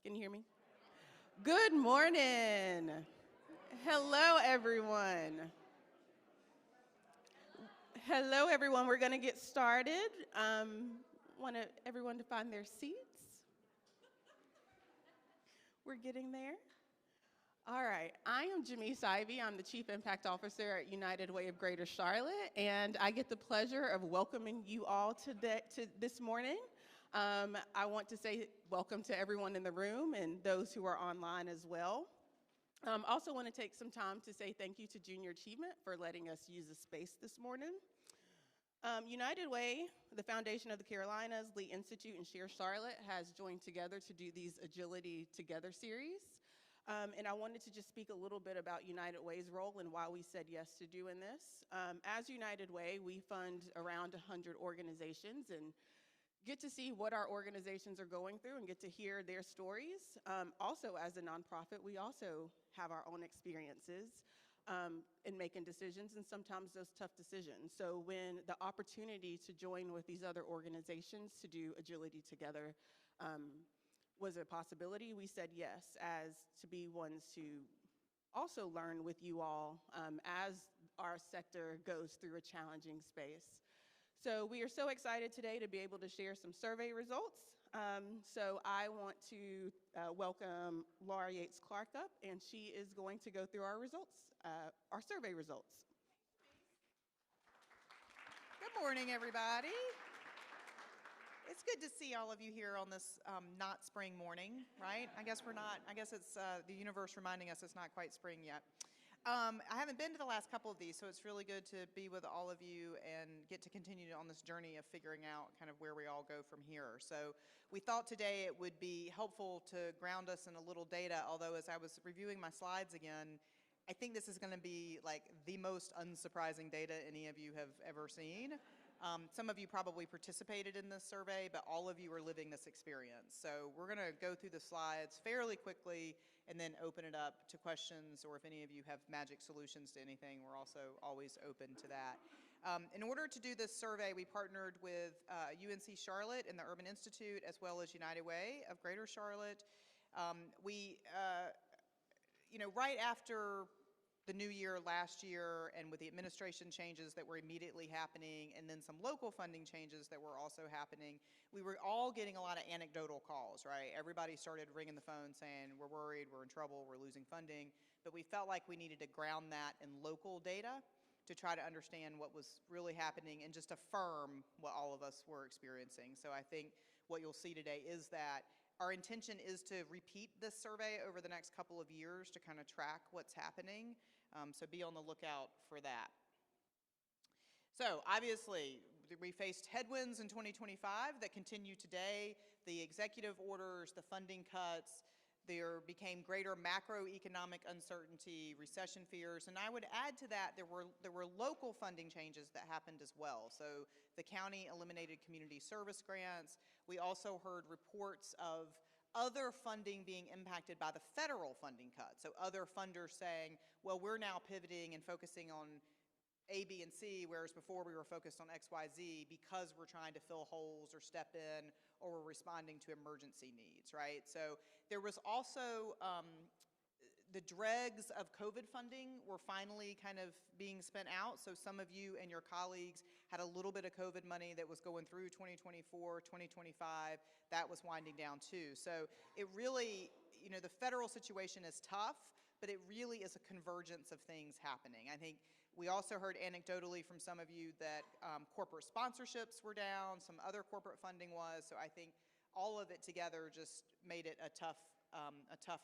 Can you hear me? Good morning. Hello, everyone. Hello, everyone. We're going to get started. Want everyone to find their seats. We're getting there. All right. I am Jamice Ivy. I'm the Chief Impact Officer at United Way of Greater Charlotte, and I get the pleasure of welcoming you all to this morning. I want to say welcome to everyone in the room and those who are online as well. Also want to take some time to say thank you to Junior Achievement for letting us use the space this morning. United Way, the Foundation of the Carolinas, Lee Institute, and Share Charlotte has joined together to do these Agility Together series. And I wanted to just speak a little bit about United Way's role and why we said yes to doing this. As United Way, we fund around 100 organizations and get to see what our organizations are going through and get to hear their stories. Also, as a nonprofit, we also have our own experiences in making decisions, and sometimes those tough decisions. So when the opportunity to join with these other organizations to do Agility Together was a possibility, we said yes, as to be ones to also learn with you all as our sector goes through a challenging space. So we are so excited today to be able to share some survey results. So I want to welcome Laura Yates Clark up, and she is going to go through our results, our survey results. Good morning, everybody. It's good to see all of you here on this not spring morning, right? I guess it's the universe reminding us it's not quite spring yet. I haven't been to the last couple of these, so it's really good to be with all of you and get to continue on this journey of figuring out kind of where we all go from here. So we thought today it would be helpful to ground us in a little data, although as I was reviewing my slides again, I think this is going to be like the most unsurprising data any of you have ever seen. Some of you probably participated in this survey, but all of you are living this experience. So we're going to go through the slides fairly quickly and then open it up to questions, or if any of you have magic solutions to anything, we're also always open to that. In order to do this survey, we partnered with UNC Charlotte and the Urban Institute, as well as United Way of Greater Charlotte. Right after the new year last year, and with the administration changes that were immediately happening, and then some local funding changes that were also happening, we were all getting a lot of anecdotal calls, right? Everybody started ringing the phone saying, we're worried, we're in trouble, we're losing funding, but we felt like we needed to ground that in local data to try to understand what was really happening and just affirm what all of us were experiencing. So I think what you'll see today is that our intention is to repeat this survey over the next couple of years to kind of track what's happening, so be on the lookout for that. So obviously, we faced headwinds in 2025 that continue today. The executive orders, the funding cuts, there became greater macroeconomic uncertainty, recession fears, and I would add to that there were local funding changes that happened as well. So the county eliminated community service grants. We also heard reports of other funding being impacted by the federal funding cut. So other funders saying, well, we're now pivoting and focusing on A, B, and C, whereas before we were focused on X, Y, Z because we're trying to fill holes or step in or we're responding to emergency needs, right? So there was also the dregs of COVID funding were finally kind of being spent out. So some of you and your colleagues had a little bit of COVID money that was going through 2024, 2025. That was winding down too. So it really, the federal situation is tough, but it really is a convergence of things happening. I think we also heard anecdotally from some of you that corporate sponsorships were down, some other corporate funding was, so I think all of it together just made it a tough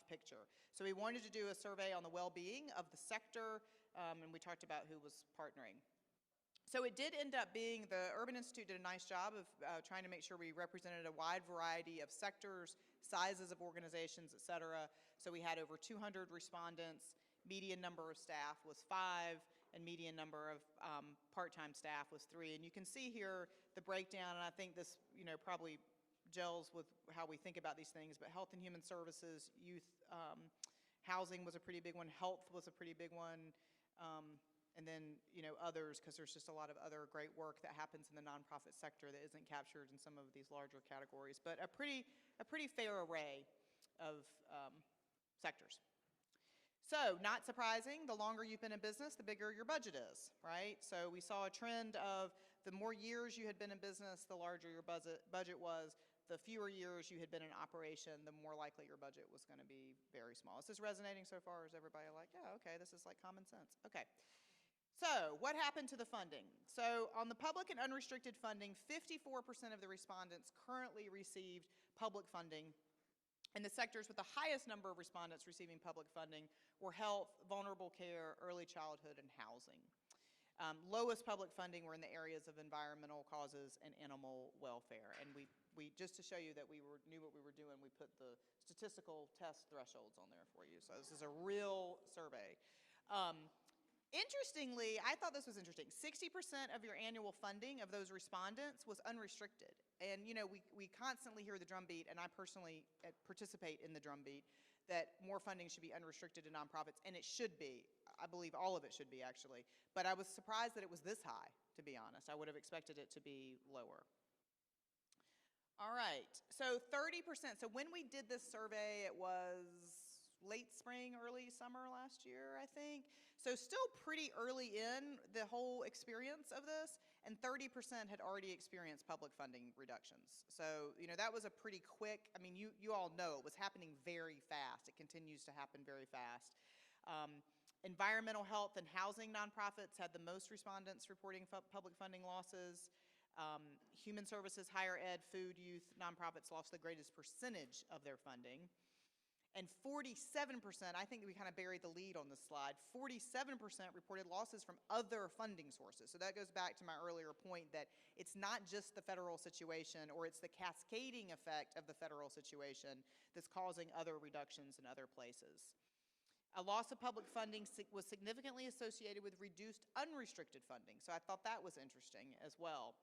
picture. So we wanted to do a survey on the well-being of the sector, and we talked about who was partnering. So it did end up being, the Urban Institute did a nice job of trying to make sure we represented a wide variety of sectors, sizes of organizations, et cetera. So we had over 200 respondents. Median number of staff was 5, and median number of part-time staff was 3. And you can see here the breakdown, and I think this, probably gels with how we think about these things, but health and human services, youth, housing was a pretty big one, health was a pretty big one, and then, others, because there's just a lot of other great work that happens in the nonprofit sector that isn't captured in some of these larger categories, but a pretty fair array sectors. So, not surprising, the longer you've been in business, the bigger your budget is, right? So we saw a trend of the more years you had been in business, the larger your budget was. The fewer years you had been in operation, the more likely your budget was going to be very small. Is this resonating so far? Is everybody like, yeah, okay, this is like common sense? Okay. So what happened to the funding? So on the public and unrestricted funding, 54% of the respondents currently received public funding. And the sectors with the highest number of respondents receiving public funding were health, vulnerable care, early childhood, and housing. Lowest public funding were in the areas of environmental causes and animal welfare. And we just to show you that we knew what we were doing, we put the statistical test thresholds on there for you. So this is a real survey. Interestingly, I thought this was interesting. 60% of your annual funding of those respondents was unrestricted. And you know, we constantly hear the drumbeat, and I personally participate in the drumbeat, that more funding should be unrestricted to nonprofits, and it should be. I believe all of it should be, actually. But I was surprised that it was this high, to be honest. I would have expected it to be lower. All right, so 30%. So when we did this survey, it was late spring, early summer last year, I think. So still pretty early in the whole experience of this, and 30% had already experienced public funding reductions. So, you know, that was a pretty quick, I mean, you all know it was happening very fast. It continues to happen very fast. Environmental health and housing nonprofits had the most respondents reporting public funding losses. Human services, higher ed, food, youth nonprofits lost the greatest percentage of their funding. And 47%, I think we kind of buried the lead on this slide, 47% reported losses from other funding sources. So that goes back to my earlier point that it's not just the federal situation, or it's the cascading effect of the federal situation that's causing other reductions in other places. A loss of public funding was significantly associated with reduced unrestricted funding. So I thought that was interesting as well.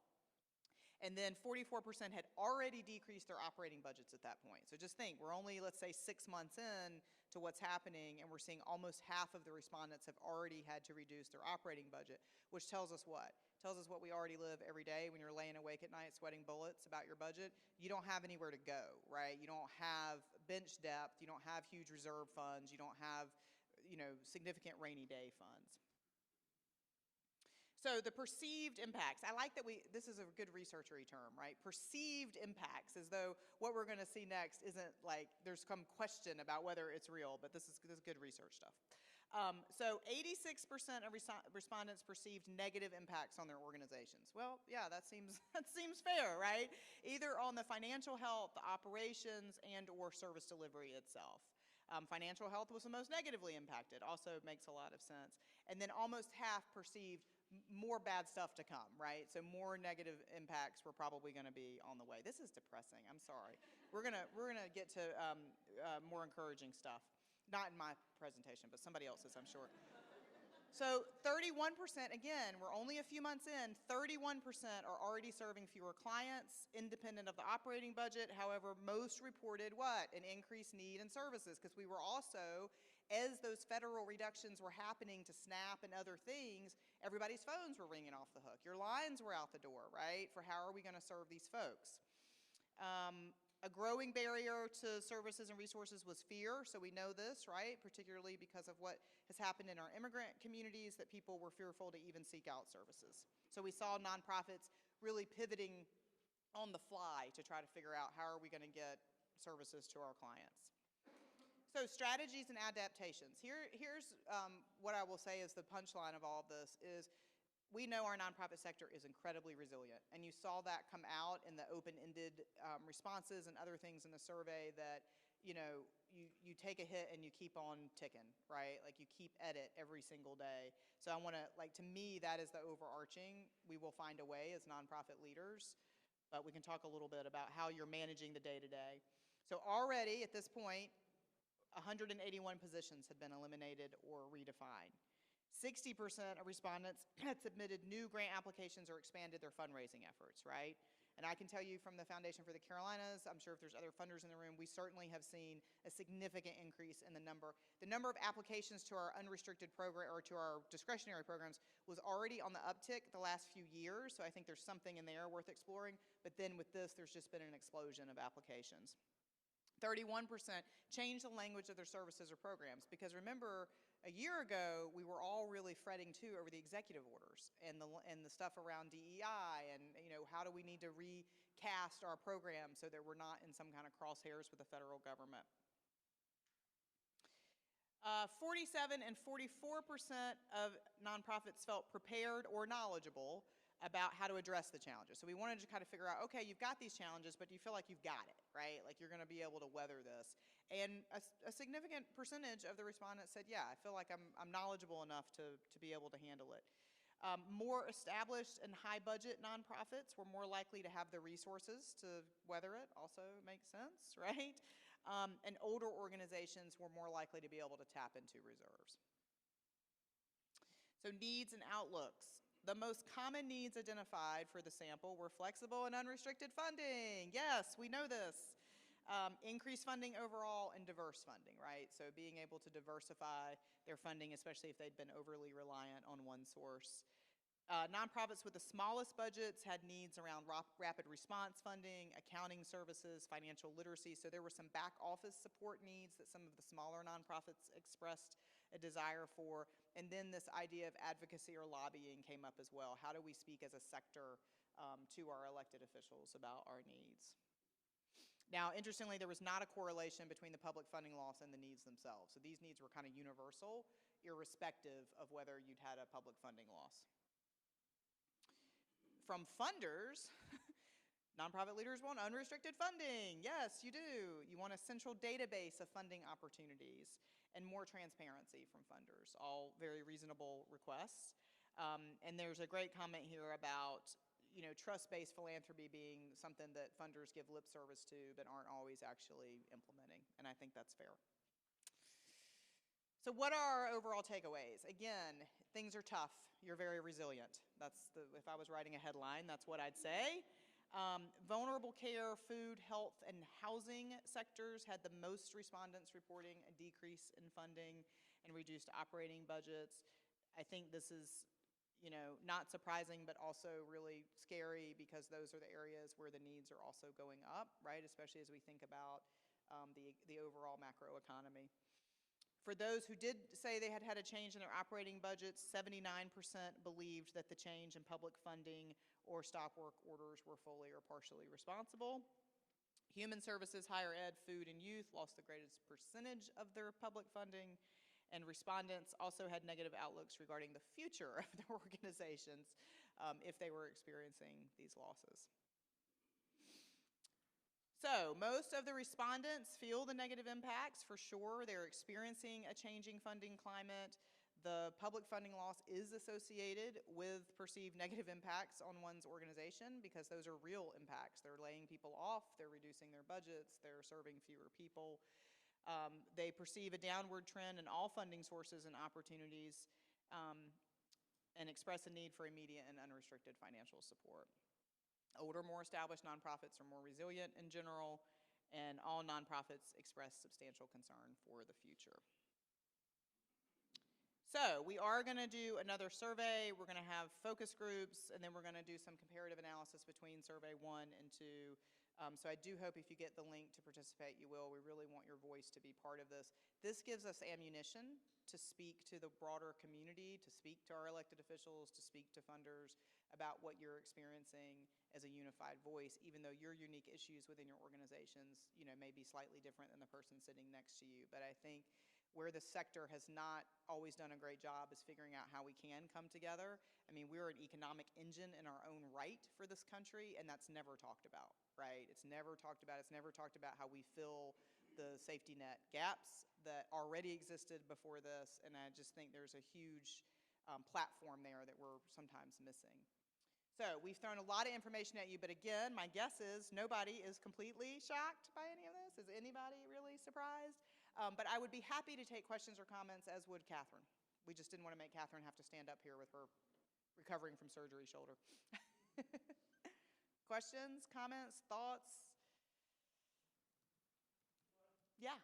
And then 44% had already decreased their operating budgets at that point. So just think, we're only, let's say, 6 months in to what's happening, and we're seeing almost half of the respondents have already had to reduce their operating budget, which tells us what? Tells us what we already live every day when you're laying awake at night sweating bullets about your budget. You don't have anywhere to go, right? You don't have bench depth. You don't have huge reserve funds. You don't have, you know, significant rainy day funds. So the perceived impacts, I like that this is a good researchery term, right? Perceived impacts, as though what we're going to see next isn't like there's some question about whether it's real, but this is good research stuff. So 86% of respondents perceived negative impacts on their organizations. Well, yeah, that seems fair, right? Either on the financial health, the operations, and or service delivery itself. Financial health was the most negatively impacted, also makes a lot of sense. And then almost half perceived more bad stuff to come, right? So more negative impacts were probably going to be on the way. This is depressing. I'm sorry. We're gonna get to more encouraging stuff. Not in my presentation, but somebody else's, I'm sure. So 31%, again, we're only a few months in, 31% are already serving fewer clients, independent of the operating budget. However, most reported what? An increased need in services, because we were also, as those federal reductions were happening to SNAP and other things, everybody's phones were ringing off the hook. Your lines were out the door, right? For how are we going to serve these folks? A growing barrier to services and resources was fear, so we know this, right? Particularly because of what has happened in our immigrant communities, that people were fearful to even seek out services. So we saw nonprofits really pivoting on the fly to try to figure out how are we going to get services to our clients. So strategies and adaptations. Here's what I will say is the punchline of all of this is we know our nonprofit sector is incredibly resilient, and you saw that come out in the open-ended responses and other things in the survey that, you know, you take a hit and you keep on ticking, right? Like you keep at it every single day. So I want to, like, to me, that is the overarching. We will find a way as nonprofit leaders, but we can talk a little bit about how you're managing the day-to-day. So already at this point, 181 positions had been eliminated or redefined. 60% of respondents had submitted new grant applications or expanded their fundraising efforts, right? And I can tell you from the Foundation for the Carolinas, I'm sure if there's other funders in the room, we certainly have seen a significant increase in the number of applications to our unrestricted program or to our discretionary programs was already on the uptick the last few years. So I think there's something in there worth exploring. But then with this, there's just been an explosion of applications. 31% changed the language of their services or programs. Because remember, a year ago, we were all really fretting too over the executive orders and the stuff around DEI and, how do we need to recast our program so that we're not in some kind of crosshairs with the federal government. 47 and 44% of nonprofits felt prepared or knowledgeable about how to address the challenges. So we wanted to kind of figure out, okay, you've got these challenges, but do you feel like you've got it, right? Like you're going to be able to weather this. And a significant percentage of the respondents said, yeah, I feel like I'm knowledgeable enough to be able to handle it. More established and high budget nonprofits were more likely to have the resources to weather it, also makes sense, right? And older organizations were more likely to be able to tap into reserves. So needs and outlooks. The most common needs identified for the sample were flexible and unrestricted funding. Yes, we know this. Increased funding overall and diverse funding, right? So being able to diversify their funding, especially if they'd been overly reliant on one source. Nonprofits with the smallest budgets had needs around rapid response funding, accounting services, financial literacy. So there were some back office support needs that some of the smaller nonprofits expressed a desire for. And then this idea of advocacy or lobbying came up as well. How do we speak as a sector to our elected officials about our needs? Now, interestingly, there was not a correlation between the public funding loss and the needs themselves. So these needs were kind of universal, irrespective of whether you'd had a public funding loss. From funders, nonprofit leaders want unrestricted funding. Yes, you do. You want a central database of funding opportunities and more transparency from funders. All very reasonable requests. And there's a great comment here about trust-based philanthropy being something that funders give lip service to but aren't always actually implementing. And I think that's fair. So what are our overall takeaways? Again, things are tough. You're very resilient. If I was writing a headline, that's what I'd say. Vulnerable care, food, health, and housing sectors had the most respondents reporting a decrease in funding and reduced operating budgets. I think this is, not surprising, but also really scary because those are the areas where the needs are also going up, right? Especially as we think about the overall macroeconomy. For those who did say they had had a change in their operating budgets, 79% believed that the change in public funding or stop work orders were fully or partially responsible. Human services, higher ed, food, and youth lost the greatest percentage of their public funding. And respondents also had negative outlooks regarding the future of their organizations if they were experiencing these losses. So most of the respondents feel the negative impacts for sure. They're experiencing a changing funding climate. The public funding loss is associated with perceived negative impacts on one's organization because those are real impacts. They're laying people off, they're reducing their budgets, they're serving fewer people. They perceive a downward trend in all funding sources and opportunities and express a need for immediate and unrestricted financial support. Older, more established nonprofits are more resilient in general, and all nonprofits express substantial concern for the future. So we are going to do another survey. We're going to have focus groups, and then we're going to do some comparative analysis between survey 1 and 2. So I do hope if you get the link to participate, you will. We really want your voice to be part of this. This gives us ammunition to speak to the broader community, to speak to our elected officials, to speak to funders about what you're experiencing as a unified voice, even though your unique issues within your organizations, may be slightly different than the person sitting next to you. But I think where the sector has not always done a great job is figuring out how we can come together. I mean, we're an economic engine in our own right for this country, and that's never talked about, right? It's never talked about. It's never talked about how we fill the safety net gaps that already existed before this, and I just think there's a huge platform there that we're sometimes missing. So we've thrown a lot of information at you, but again, my guess is nobody is completely shocked by any of this. Is anybody really surprised? But I would be happy to take questions or comments, as would Catherine. We just didn't want to make Catherine have to stand up here with her recovering from surgery shoulder. Questions, comments, thoughts? Yeah.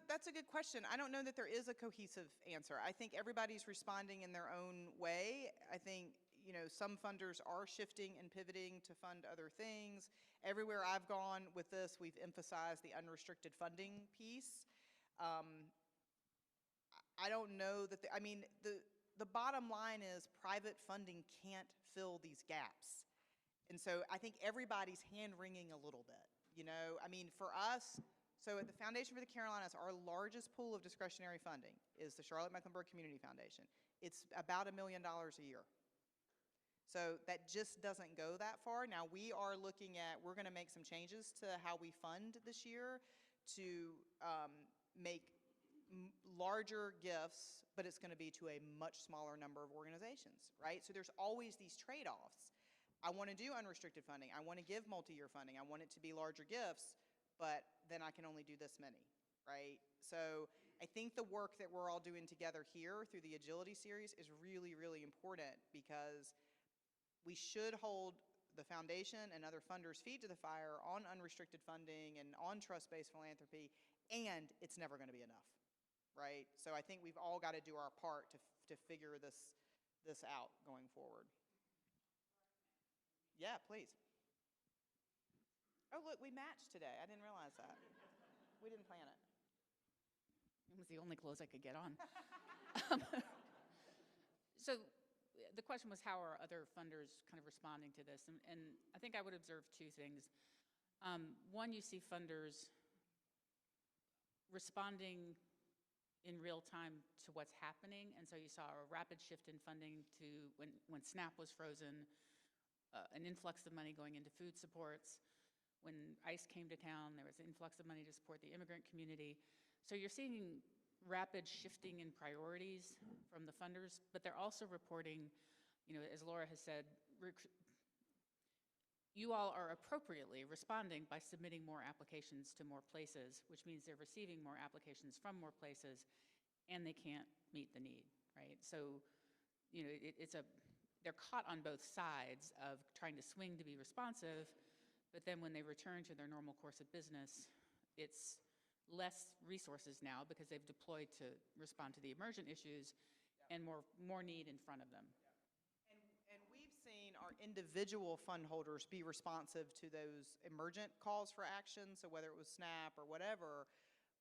That's a good question. I don't know that there is a cohesive answer. I think everybody's responding in their own way. I think, some funders are shifting and pivoting to fund other things. Everywhere I've gone with this, we've emphasized the unrestricted funding piece. I don't know that, the bottom line is private funding can't fill these gaps. And so I think everybody's hand wringing a little bit, for us, so at the Foundation for the Carolinas, our largest pool of discretionary funding is the Charlotte-Mecklenburg Community Foundation. It's about $1 million a year. So that just doesn't go that far. Now we're going to make some changes to how we fund this year to make larger gifts, but it's going to be to a much smaller number of organizations, right? So there's always these trade-offs. I want to do unrestricted funding. I want to give multi-year funding. I want it to be larger gifts, but then I can only do this many, right? So I think the work that we're all doing together here through the Agility Series is really, really important, because we should hold the foundation and other funders' feet to the fire on unrestricted funding and on trust-based philanthropy, and it's never going to be enough, right? So I think we've all got to do our part to figure this out going forward. Yeah, please. Oh, look, we matched today. I didn't realize that. We didn't plan it. It was the only clothes I could get on. So the question was, how are other funders kind of responding to this? And I think I would observe two things. One, you see funders responding in real time to what's happening. And so you saw a rapid shift in funding to when SNAP was frozen, an influx of money going into food supports. When ICE came to town, there was an influx of money to support the immigrant community. So you're seeing rapid shifting in priorities from the funders, but they're also reporting, as Laura has said, you all are appropriately responding by submitting more applications to more places, which means they're receiving more applications from more places, and they can't meet the need, right? So, they're caught on both sides of trying to swing to be responsive, but then when they return to their normal course of business, it's less resources now because they've deployed to respond to the emergent issues, and more need in front of them. And we've seen our individual fund holders be responsive to those emergent calls for action, so whether it was SNAP or whatever.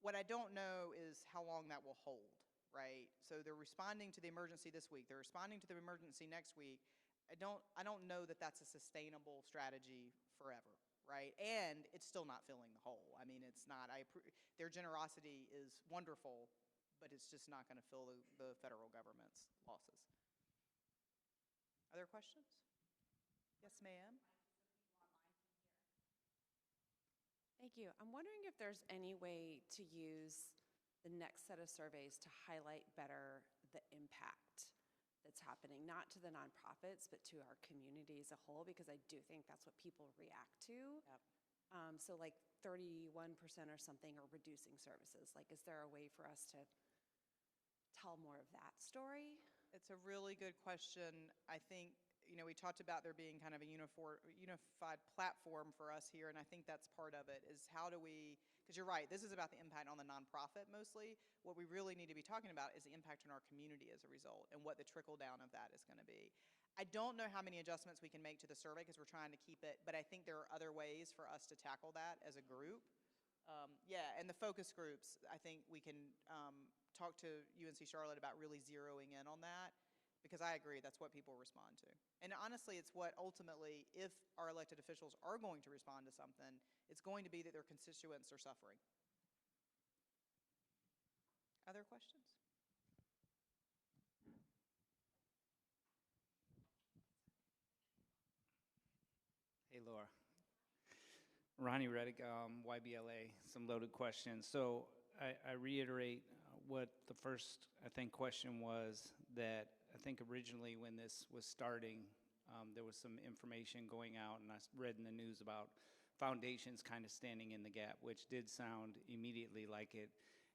What I don't know is how long that will hold, right? So they're responding to the emergency this week. They're responding to the emergency next week. I don't know that that's a sustainable strategy forever, right? And it's still not filling the hole. It's not. Their generosity is wonderful, but it's just not going to fill the federal government's losses. Other questions? Yes, ma'am. Thank you. I'm wondering if there's any way to use the next set of surveys to highlight better the impact that's happening, not to the nonprofits, but to our community as a whole, because I do think that's what people react to. Yep. So like 31% or something are reducing services. Like, is there a way for us to tell more of that story? It's a really good question. I think, we talked about there being kind of a unified platform for us here, and I think that's part of it, is how do we, because you're right, this is about the impact on the nonprofit mostly. What we really need to be talking about is the impact on our community as a result, and what the trickle down of that is going to be. I don't know how many adjustments we can make to the survey, because we're trying to keep it, but I think there are other ways for us to tackle that as a group. And the focus groups, I think we can talk to UNC Charlotte about really zeroing in on that, because I agree, that's what people respond to. And honestly, it's what ultimately, if our elected officials are going to respond to something, it's going to be that their constituents are suffering. Other questions? Hey, Laura. Ronnie Reddick, YBLA, some loaded questions. So I reiterate what the first, I think, question was, that I think originally when this was starting, there was some information going out, and I read in the news about foundations kind of standing in the gap, which did sound immediately like it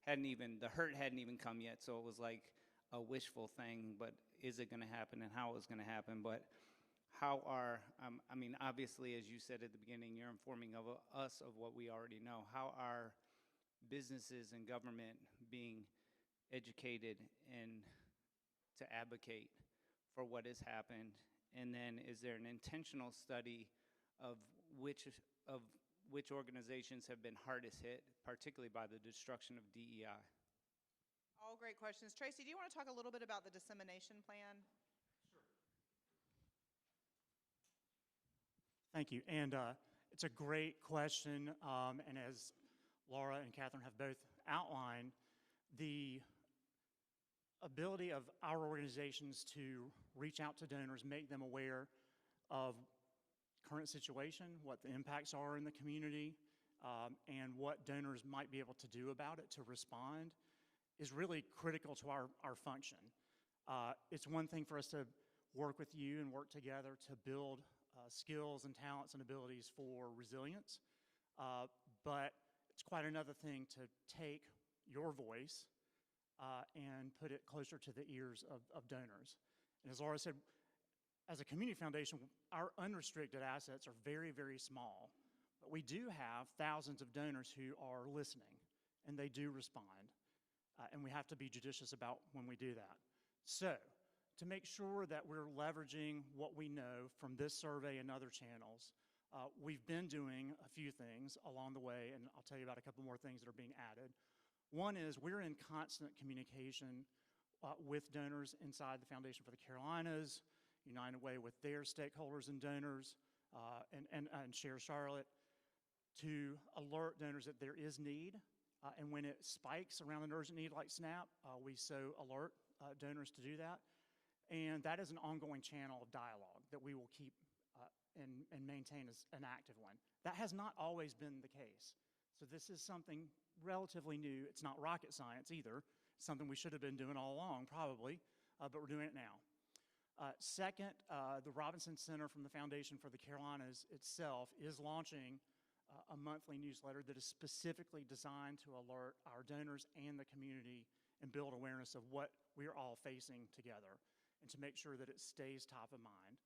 hadn't even, the hurt hadn't even come yet, so it was like a wishful thing, but is it going to happen, and how it was going to happen. But how are, obviously, as you said at the beginning, you're informing of us of what we already know. How are businesses and government being educated and to advocate for what has happened? And then is there an intentional study of which organizations have been hardest hit, particularly by the destruction of DEI? All great questions. Tracy, do you want to talk a little bit about the dissemination plan? Thank you. And it's a great question. And as Laura and Catherine have both outlined, the ability of our organizations to reach out to donors, make them aware of current situation, what the impacts are in the community, and what donors might be able to do about it to respond is really critical to our function. It's one thing for us to work with you and work together to build skills and talents and abilities for resilience, but it's quite another thing to take your voice and put it closer to the ears of donors. And as Laura said, as a community foundation, our unrestricted assets are very, very small, but we do have thousands of donors who are listening, and they do respond, and we have to be judicious about when we do that. So, to make sure that we're leveraging what we know from this survey and other channels, we've been doing a few things along the way, and I'll tell you about a couple more things that are being added. One is we're in constant communication with donors inside the Foundation for the Carolinas, United Way with their stakeholders and donors, and Share Charlotte, to alert donors that there is need. And when it spikes around an urgent need like SNAP, we so alert donors to do that. And that is an ongoing channel of dialogue that we will keep and maintain as an active one. That has not always been the case. So this is something relatively new. It's not rocket science either. It's something we should have been doing all along, probably, but we're doing it now. Second, the Robinson Center from the Foundation for the Carolinas itself is launching a monthly newsletter that is specifically designed to alert our donors and the community and build awareness of what we're all facing together, and to make sure that it stays top of mind.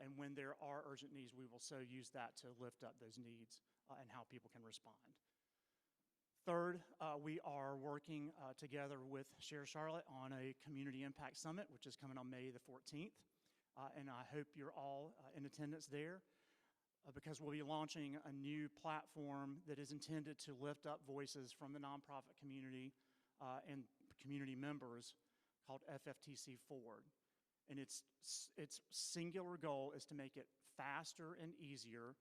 And when there are urgent needs, we will so use that to lift up those needs and how people can respond. Third, we are working together with Share Charlotte on a Community Impact Summit, which is coming on May the 14th. And I hope you're all in attendance there because we'll be launching a new platform that is intended to lift up voices from the nonprofit community and community members called FFTC Forward. And its singular goal is to make it faster and easier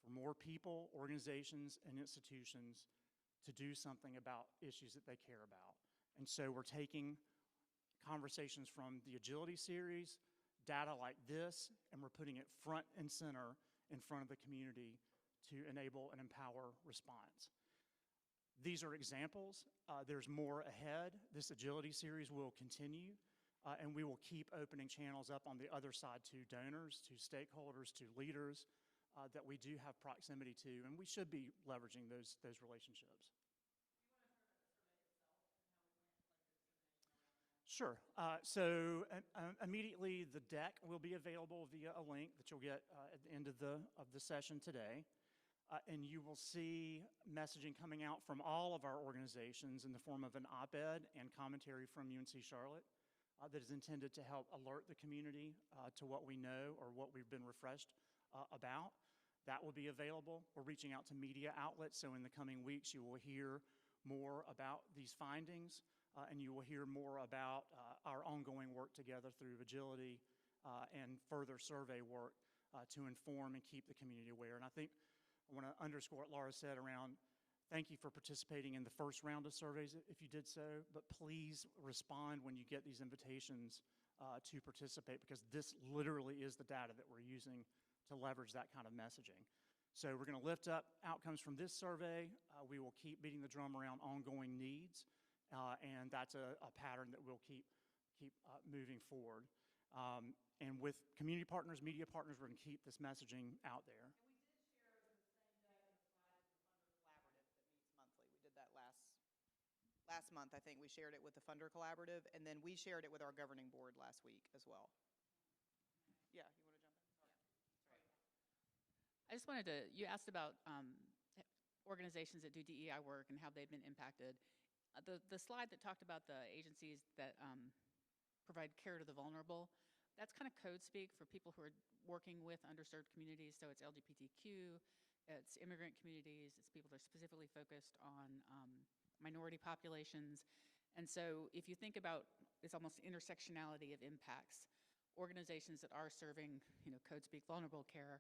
for more people, organizations, and institutions to do something about issues that they care about. And so we're taking conversations from the Agility series, data like this, and we're putting it front and center in front of the community to enable and empower response. These are examples. There's more ahead. This Agility series will continue. And we will keep opening channels up on the other side to donors, to stakeholders, to leaders that we do have proximity to, and we should be leveraging those relationships. Sure. So immediately the deck will be available via a link that you'll get at the end of the session today. And you will see messaging coming out from all of our organizations in the form of an op-ed and commentary from UNC Charlotte. That is intended to help alert the community to what we know or what we've been refreshed about. That will be available. We're reaching out to media outlets, so in the coming weeks you will hear more about these findings, and you will hear more about our ongoing work together through Agility and further survey work to inform and keep the community aware. And I think I want to underscore what Laura said around thank you for participating in the first round of surveys if you did so, but please respond when you get these invitations to participate, because this literally is the data that we're using to leverage that kind of messaging. So we're going to lift up outcomes from this survey. We will keep beating the drum around ongoing needs, and that's a pattern that we'll keep moving forward. And with community partners, media partners, we're going to keep this messaging out there. Last month, I think we shared it with the Funder Collaborative, and then we shared it with our governing board last week as well. Yeah, you want to jump in? Sorry. I just wanted to, you asked about organizations that do DEI work and how they've been impacted. The slide that talked about the agencies that provide care to the vulnerable, that's kind of code speak for people who are working with underserved communities. So it's LGBTQ, it's immigrant communities, it's people that are specifically focused on minority populations. And so if you think about, it's almost intersectionality of impacts. Organizations that are serving, code speak vulnerable care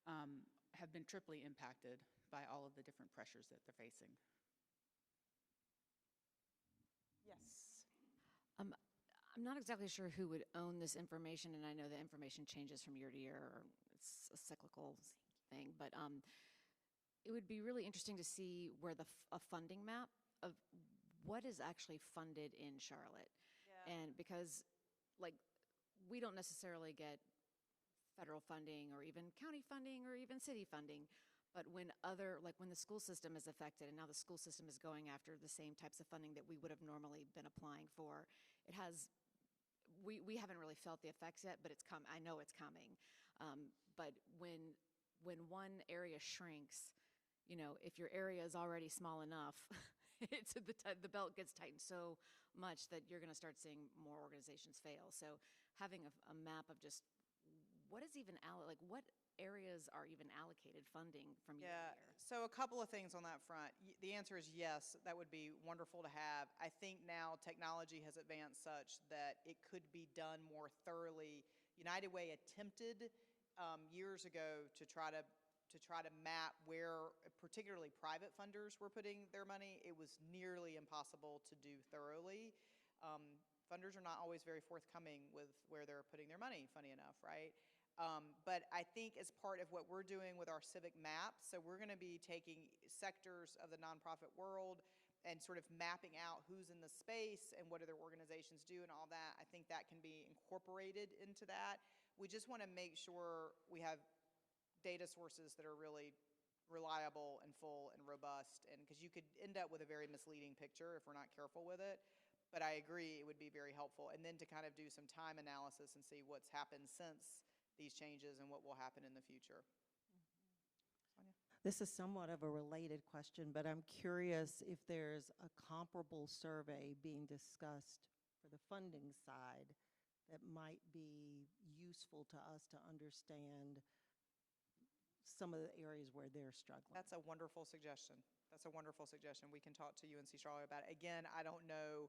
have been triply impacted by all of the different pressures that they're facing. Yes. I'm not exactly sure who would own this information, and I know the information changes from year to year, or it's a cyclical thing, but it would be really interesting to see where a funding map of what is actually funded in Charlotte. Yeah. And because, like, we don't necessarily get federal funding or even county funding or even city funding, but when when the school system is affected and now the school system is going after the same types of funding that we would have normally been applying for, it has, we haven't really felt the effects yet, but I know it's coming. But when one area shrinks, if your area is already small enough, the belt gets tightened so much that you're going to start seeing more organizations fail. So having a map of just what is even what areas are even allocated funding from year to year? So a couple of things on that front. The answer is yes, that would be wonderful to have. I think now technology has advanced such that it could be done more thoroughly. United Way attempted years ago to try to map where particularly private funders were putting their money. It was nearly impossible to do thoroughly. Funders are not always very forthcoming with where they're putting their money, funny enough, right? But I think as part of what we're doing with our civic map, so we're going to be taking sectors of the nonprofit world and sort of mapping out who's in the space and what other organizations do and all that. I think that can be incorporated into that. We just want to make sure we have data sources that are really reliable and full and robust, and because you could end up with a very misleading picture if we're not careful with it. But I agree it would be very helpful. And then to kind of do some time analysis and see what's happened since these changes and what will happen in the future. Sonia? This is somewhat of a related question, but I'm curious if there's a comparable survey being discussed for the funding side that might be useful to us to understand some of the areas where they're struggling. That's a wonderful suggestion. That's a wonderful suggestion. We can talk to UNC Charlotte about it. Again, I don't know,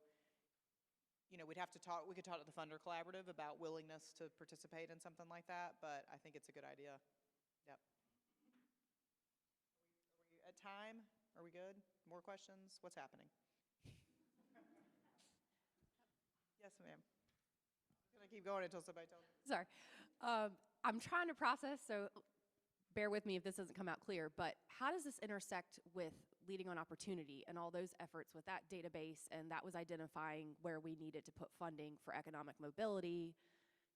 we could talk to the Funder Collaborative about willingness to participate in something like that, but I think it's a good idea. Yep. Are we at time? Are we good? More questions? What's happening? Yes, ma'am. I'm going to keep going until somebody tells me. Sorry. I'm trying to process, so bear with me if this doesn't come out clear, but how does this intersect with Leading on Opportunity and all those efforts with that database, and that was identifying where we needed to put funding for economic mobility?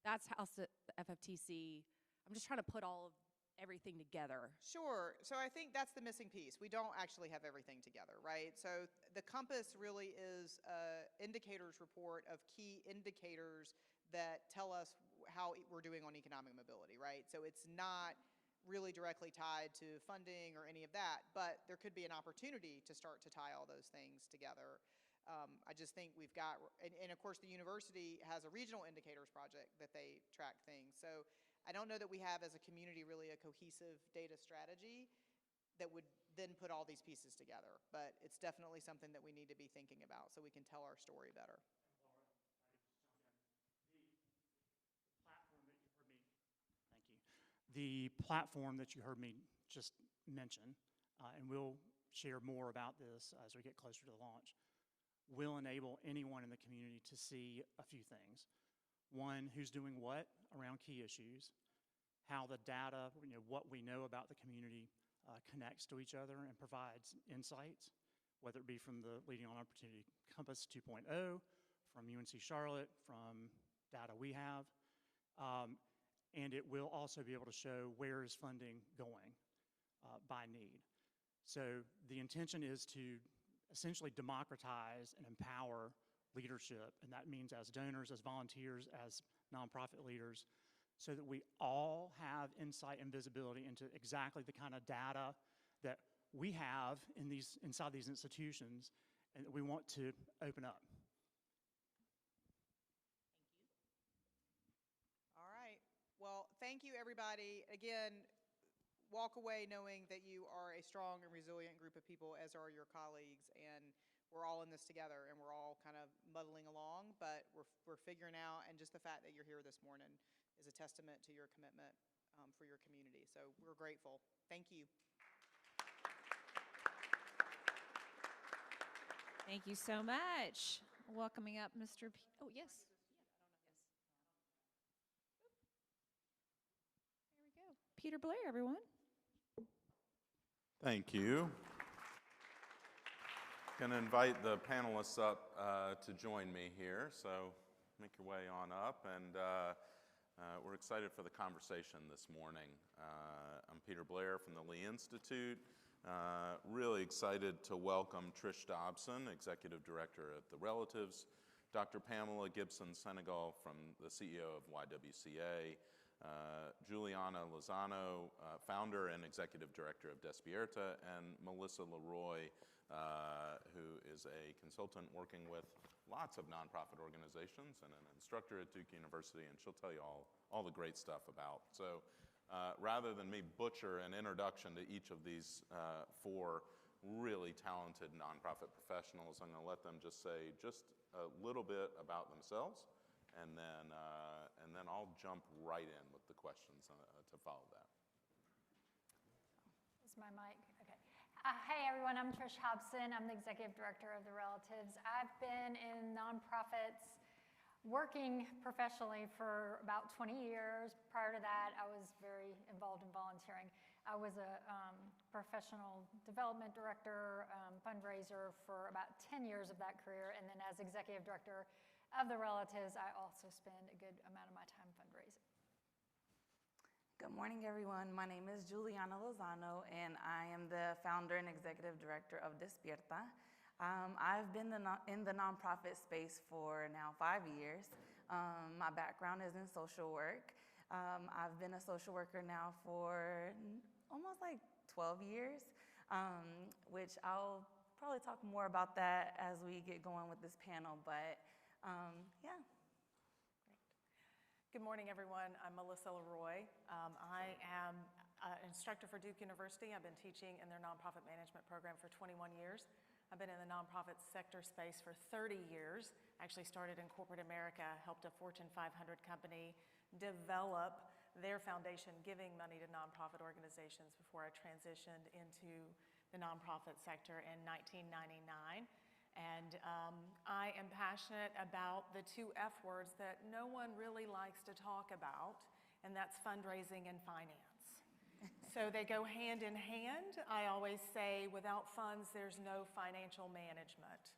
That's housed at the FFTC. I'm just trying to put everything together. Sure. So I think that's the missing piece. We don't actually have everything together, right? So the Compass really is an indicators report of key indicators that tell us how we're doing on economic mobility, right? So it's not really directly tied to funding or any of that, but there could be an opportunity to start to tie all those things together. I just think we've got, and of course the university has a regional indicators project that they track things. So I don't know that we have as a community really a cohesive data strategy that would then put all these pieces together, but it's definitely something that we need to be thinking about so we can tell our story better. The platform that you heard me just mention, and we'll share more about this as we get closer to the launch, will enable anyone in the community to see a few things. One, who's doing what around key issues, how the data, what we know about the community connects to each other and provides insights, whether it be from the Leading on Opportunity Compass 2.0, from UNC Charlotte, from data we have. And it will also be able to show where is funding going by need. So the intention is to essentially democratize and empower leadership, and that means as donors, as volunteers, as nonprofit leaders, so that we all have insight and visibility into exactly the kind of data that we have inside these institutions and that we want to open up. All right. Well, thank you, everybody. Again, walk away knowing that you are a strong and resilient group of people, as are your colleagues, and we're all in this together, and we're all kind of muddling along, but we're figuring out, and just the fact that you're here this morning is a testament to your commitment for your community. So we're grateful. Thank you. Thank you so much. Welcoming up Mr. Oh, yes. There we go. Peter Blair, everyone. Thank you. Going to invite the panelists up to join me here, so make your way on up, and we're excited for the conversation this morning. I'm Peter Blair from the Lee Institute. Really excited to welcome Trish Dobson, Executive Director at The Relatives, Dr. Pamela Gibson-Senegal from the CEO of YWCA, Juliana Lozano, Founder and Executive Director of Despierta, and Melissa Leroy, who is a consultant working with lots of nonprofit organizations and an instructor at Duke University, and she'll tell you all the great stuff about. So rather than me butcher an introduction to each of these four really talented nonprofit professionals, I'm going to let them just say just a little bit about themselves, and then I'll jump right in with the questions to follow that. Is my mic? Okay. Hey everyone, I'm Trish Hobson. I'm the Executive Director of The Relatives. I've been in nonprofits working professionally for about 20 years. Prior to that, I was very involved in volunteering. I was a professional development director, fundraiser for about 10 years of that career, and then as Executive Director of The Relatives, I also spend a good amount of my time fundraising. Good morning, everyone. My name is Juliana Lozano, and I am the founder and executive director of Despierta. I've been in the nonprofit space for now 5 years. My background is in social work. I've been a social worker now for almost like 12 years, which I'll probably talk more about that as we get going with this panel, but yeah. Good morning, everyone. I'm Melissa Leroy. I am an instructor for Duke University. I've been teaching in their nonprofit management program for 21 years. I've been in the nonprofit sector space for 30 years. I actually started in corporate America, helped a Fortune 500 company develop their foundation, giving money to nonprofit organizations before I transitioned into the nonprofit sector in 1999. And I am passionate about the two F words that no one really likes to talk about, and that's fundraising and finance. So they go hand in hand. I always say without funds, there's no financial management.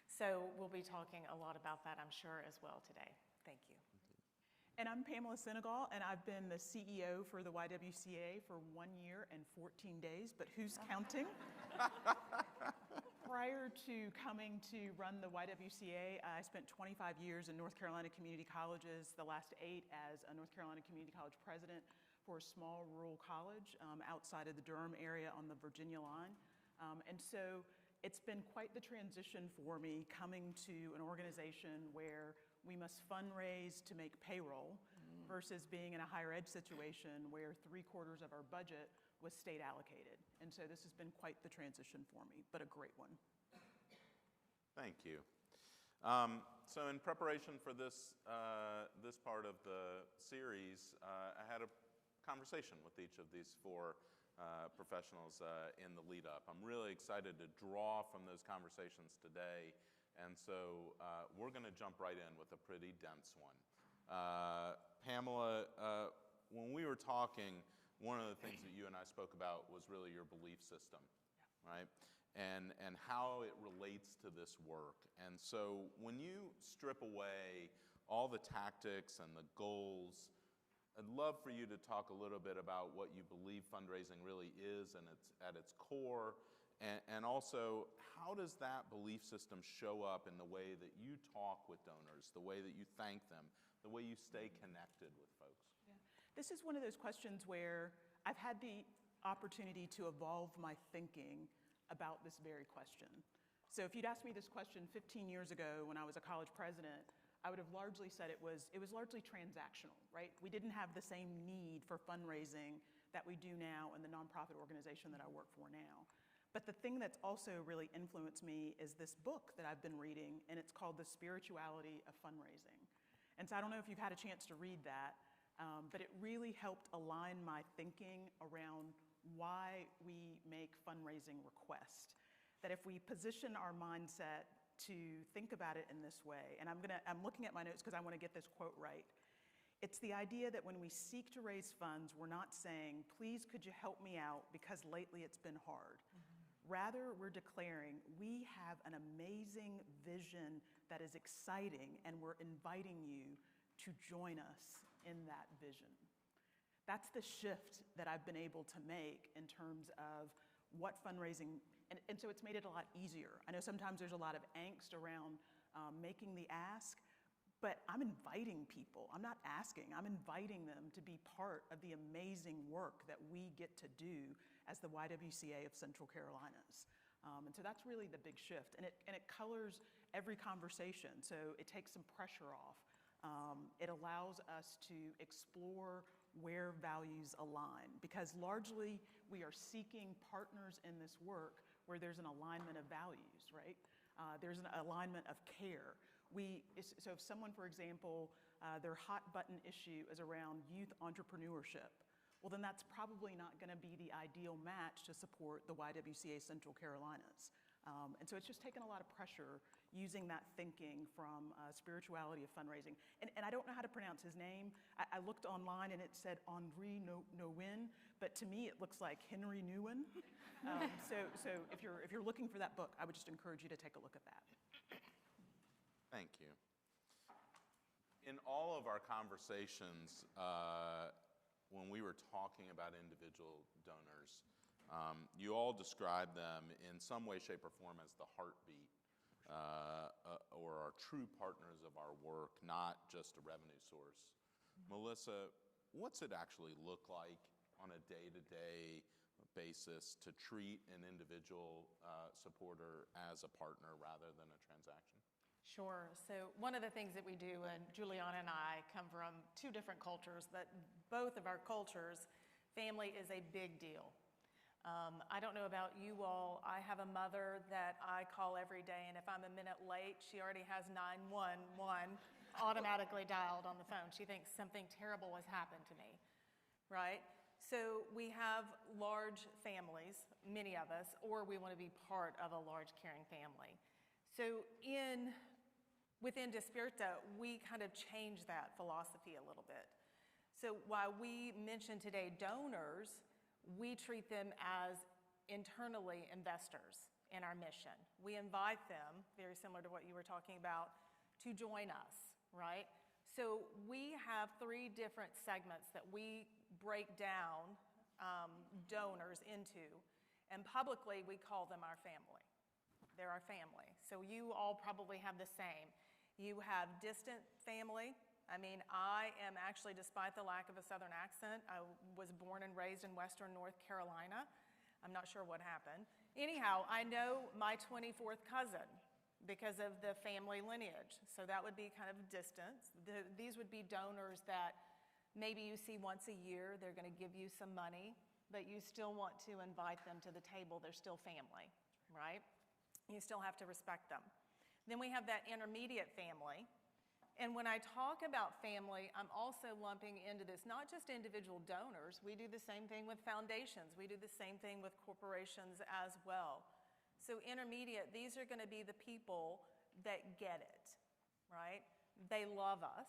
So we'll be talking a lot about that, I'm sure, as well today. Thank you. And I'm Pamela Senegal, and I've been the CEO for the YWCA for 1 year and 14 days, but who's counting? Prior to coming to run the YWCA, I spent 25 years in North Carolina community colleges, the last 8 as a North Carolina community college president for a small rural college outside of the Durham area on the Virginia line. And so it's been quite the transition for me coming to an organization where we must fundraise to make payroll versus being in a higher ed situation where 3/4 of our budget was state allocated. And so this has been quite the transition for me, but a great one. Thank you. So in preparation for this part of the series, I had a conversation with each of these four professionals in the lead up. I'm really excited to draw from those conversations today, and so we're going to jump right in with a pretty dense one. Pamela, when we were talking, one of the things that you and I spoke about was really your belief system, right? And how it relates to this work. And so when you strip away all the tactics and the goals, I'd love for you to talk a little bit about what you believe fundraising really is and at its core, and also how does that belief system show up in the way that you talk with donors, the way that you thank them, the way you stay connected with folks? Yeah. This is one of those questions where I've had the opportunity to evolve my thinking about this very question. So if you'd asked me this question 15 years ago when I was a college president, I would have largely said it was largely transactional, right? We didn't have the same need for fundraising that we do now in the nonprofit organization that I work for now. But the thing that's also really influenced me is this book that I've been reading, and it's called The Spirituality of Fundraising. And so I don't know if you've had a chance to read that, but it really helped align my thinking around why we make fundraising requests. That if we position our mindset to think about it in this way, and I'm looking at my notes because I want to get this quote right. It's the idea that when we seek to raise funds, we're not saying, please could you help me out because lately it's been hard. Rather, we're declaring we have an amazing vision that is exciting and we're inviting you to join us in that vision. That's the shift that I've been able to make in terms of what fundraising, and so it's made it a lot easier. I know sometimes there's a lot of angst around making the ask, but I'm inviting people. I'm not asking, I'm inviting them to be part of the amazing work that we get to do as the YWCA of Central Carolinas. And so that's really the big shift. And it colors every conversation, so it takes some pressure off. It allows us to explore where values align, because largely we are seeking partners in this work where there's an alignment of values, right? There's an alignment of care. So if someone, for example, their hot button issue is around youth entrepreneurship, well, then that's probably not going to be the ideal match to support the YWCA Central Carolinas. And so it's just taken a lot of pressure using that thinking from spirituality of fundraising. And I don't know how to pronounce his name. I looked online and it said Henri Nouwen, but to me it looks like Henry Nouwen. So if you're looking for that book, I would just encourage you to take a look at that. Thank you. In all of our conversations, when we were talking about individual donors, you all describe them in some way, shape, or form as the heartbeat or are true partners of our work, not just a revenue source. Melissa, what's it actually look like on a day-to-day basis to treat an individual supporter as a partner rather than a transaction? Sure. So one of the things that we do, and Juliana and I come from two different cultures, but both of our cultures, family is a big deal. I don't know about you all. I have a mother that I call every day, and if I'm a minute late, she already has 911 automatically dialed on the phone. She thinks something terrible has happened to me, right? So we have large families, many of us, or we want to be part of a large caring family. So within Despierta, we kind of change that philosophy a little bit. So while we mention today donors, we treat them as internally investors in our mission. We invite them, very similar to what you were talking about, to join us, right? So we have 3 different segments that we break down donors into, and publicly we call them our family. They're our family. So you all probably have the same. You have distant family. I mean, I am actually, despite the lack of a Southern accent, I was born and raised in Western North Carolina. I'm not sure what happened. Anyhow, I know my 24th cousin because of the family lineage. So that would be kind of distance. These would be donors that maybe you see once a year. They're going to give you some money, but you still want to invite them to the table. They're still family, right? You still have to respect them. Then we have that intermediate family. And when I talk about family, I'm also lumping into this not just individual donors. We do the same thing with foundations. We do the same thing with corporations as well. So intermediate, these are going to be the people that get it, right? They love us.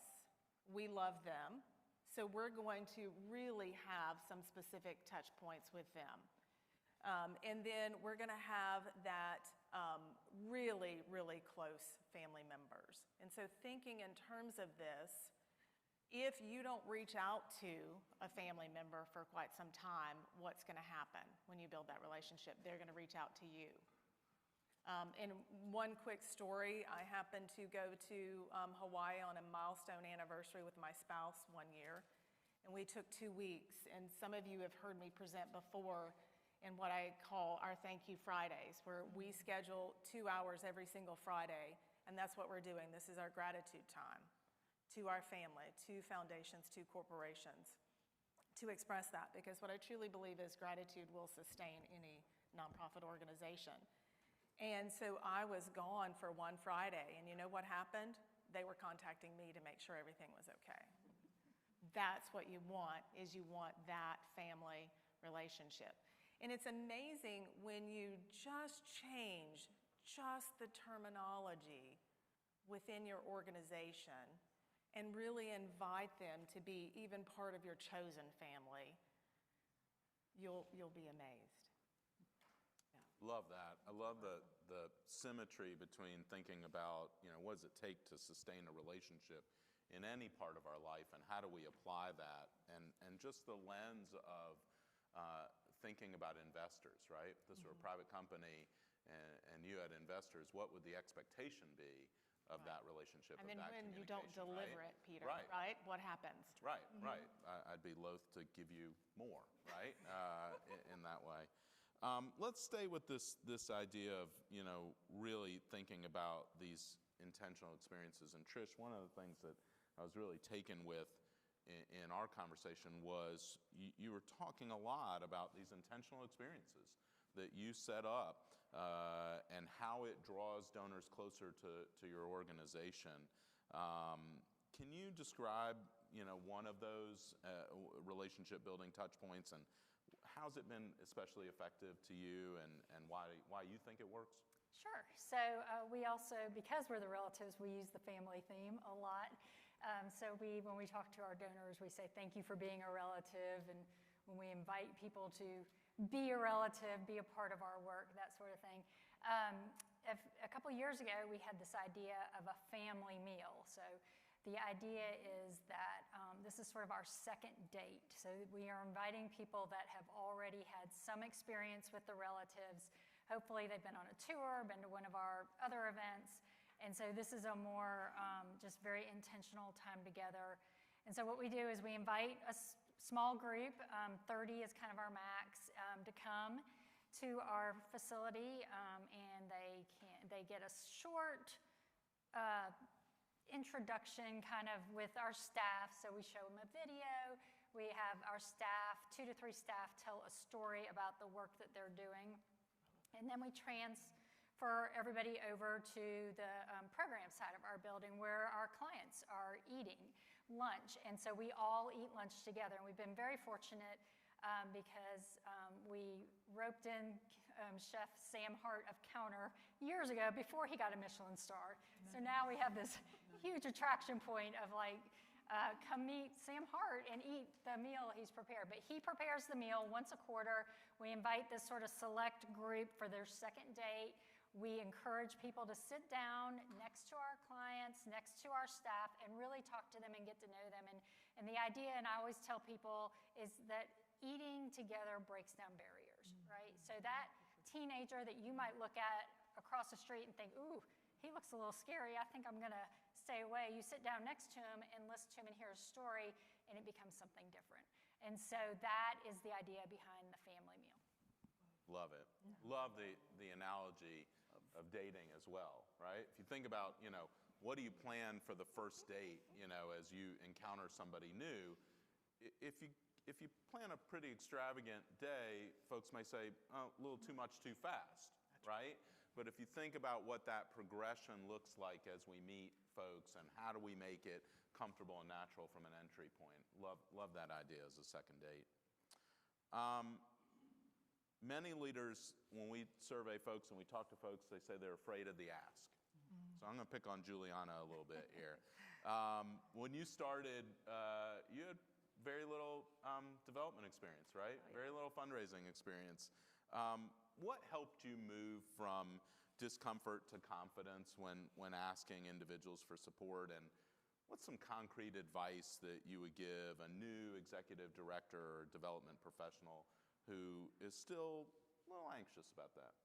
We love them. So we're going to really have some specific touch points with them. And then we're going to have that really, really close family members. And so thinking in terms of this, if you don't reach out to a family member for quite some time, what's going to happen when you build that relationship? They're going to reach out to you. And one quick story, I happened to go to Hawaii on a milestone anniversary with my spouse one year. And we took 2 weeks, and some of you have heard me present before in what I call our Thank You Fridays, where we schedule 2 hours every single Friday, and that's what we're doing. This is our gratitude time to our family, to foundations, to corporations, to express that, because what I truly believe is gratitude will sustain any nonprofit organization. And so I was gone for one Friday, and you know what happened? They were contacting me to make sure everything was okay. That's what you want, is you want that family relationship. And it's amazing when you just change just the terminology within your organization and really invite them to be even part of your chosen family, you'll be amazed. Love that. I love the symmetry between thinking about, what does it take to sustain a relationship in any part of our life, and how do we apply that, and just the lens of thinking about investors, right? If this were a private company and you had investors, what would the expectation be of that relationship, And of then that when you don't communication, deliver right? it, Peter, Right. right? What happens? Right, right. I'd be loath to give you more, right, in that way. Let's stay with this idea of, really thinking about these intentional experiences. And Trish, one of the things that I was really taken with in our conversation was you were talking a lot about these intentional experiences that you set up and how it draws donors closer to your organization. Can you describe, one of those relationship building touch points, and how's it been especially effective to you, and why you think it works? Sure. So we also, because we're the relatives, we use the family theme a lot. So when we talk to our donors, we say, thank you for being a relative. And when we invite people to be a relative, be a part of our work, that sort of thing. A couple years ago, we had this idea of a family meal. So the idea is that this is sort of our second date. So we are inviting people that have already had some experience with the relatives. Hopefully they've been on a tour, been to one of our other events. And so this is a more just very intentional time together. And so what we do is we invite a small group, 30 is kind of our max, to come to our facility, and they get a short introduction kind of with our staff. So we show them a video. We have our staff, 2 to 3 staff, tell a story about the work that they're doing. And then we transfer everybody over to the program side of our building where our clients are eating lunch. And so we all eat lunch together. And we've been very fortunate because we roped in Chef Sam Hart of Counter years ago before he got a Michelin star. So now we have this huge attraction point of come meet Sam Hart and eat the meal he's prepared. But he prepares the meal once a quarter. We invite this sort of select group for their second date. We encourage people to sit down next to our clients, next to our staff, and really talk to them and get to know them. And the idea, and I always tell people, is that eating together breaks down barriers, right? So that teenager that you might look at across the street and think, ooh, he looks a little scary, I think I'm gonna stay away. You sit down next to him and listen to him and hear a story, and it becomes something different. And so that is the idea behind the family meal. Love it. Love the analogy of dating as well, right? If you think about, what do you plan for the first date, as you encounter somebody new? If you plan a pretty extravagant day, folks may say, oh, a little too much too fast, right? But if you think about what that progression looks like as we meet folks, and how do we make it comfortable and natural from an entry point, love that idea as a second date. Many leaders, when we survey folks and we talk to folks, they say they're afraid of the ask. So I'm going to pick on Juliana a little bit here. When you started, you had very little development experience, right? Very little fundraising experience. What helped you move from discomfort to confidence when asking individuals for support? And what's some concrete advice that you would give a new executive director or development professional who is still a little anxious about that?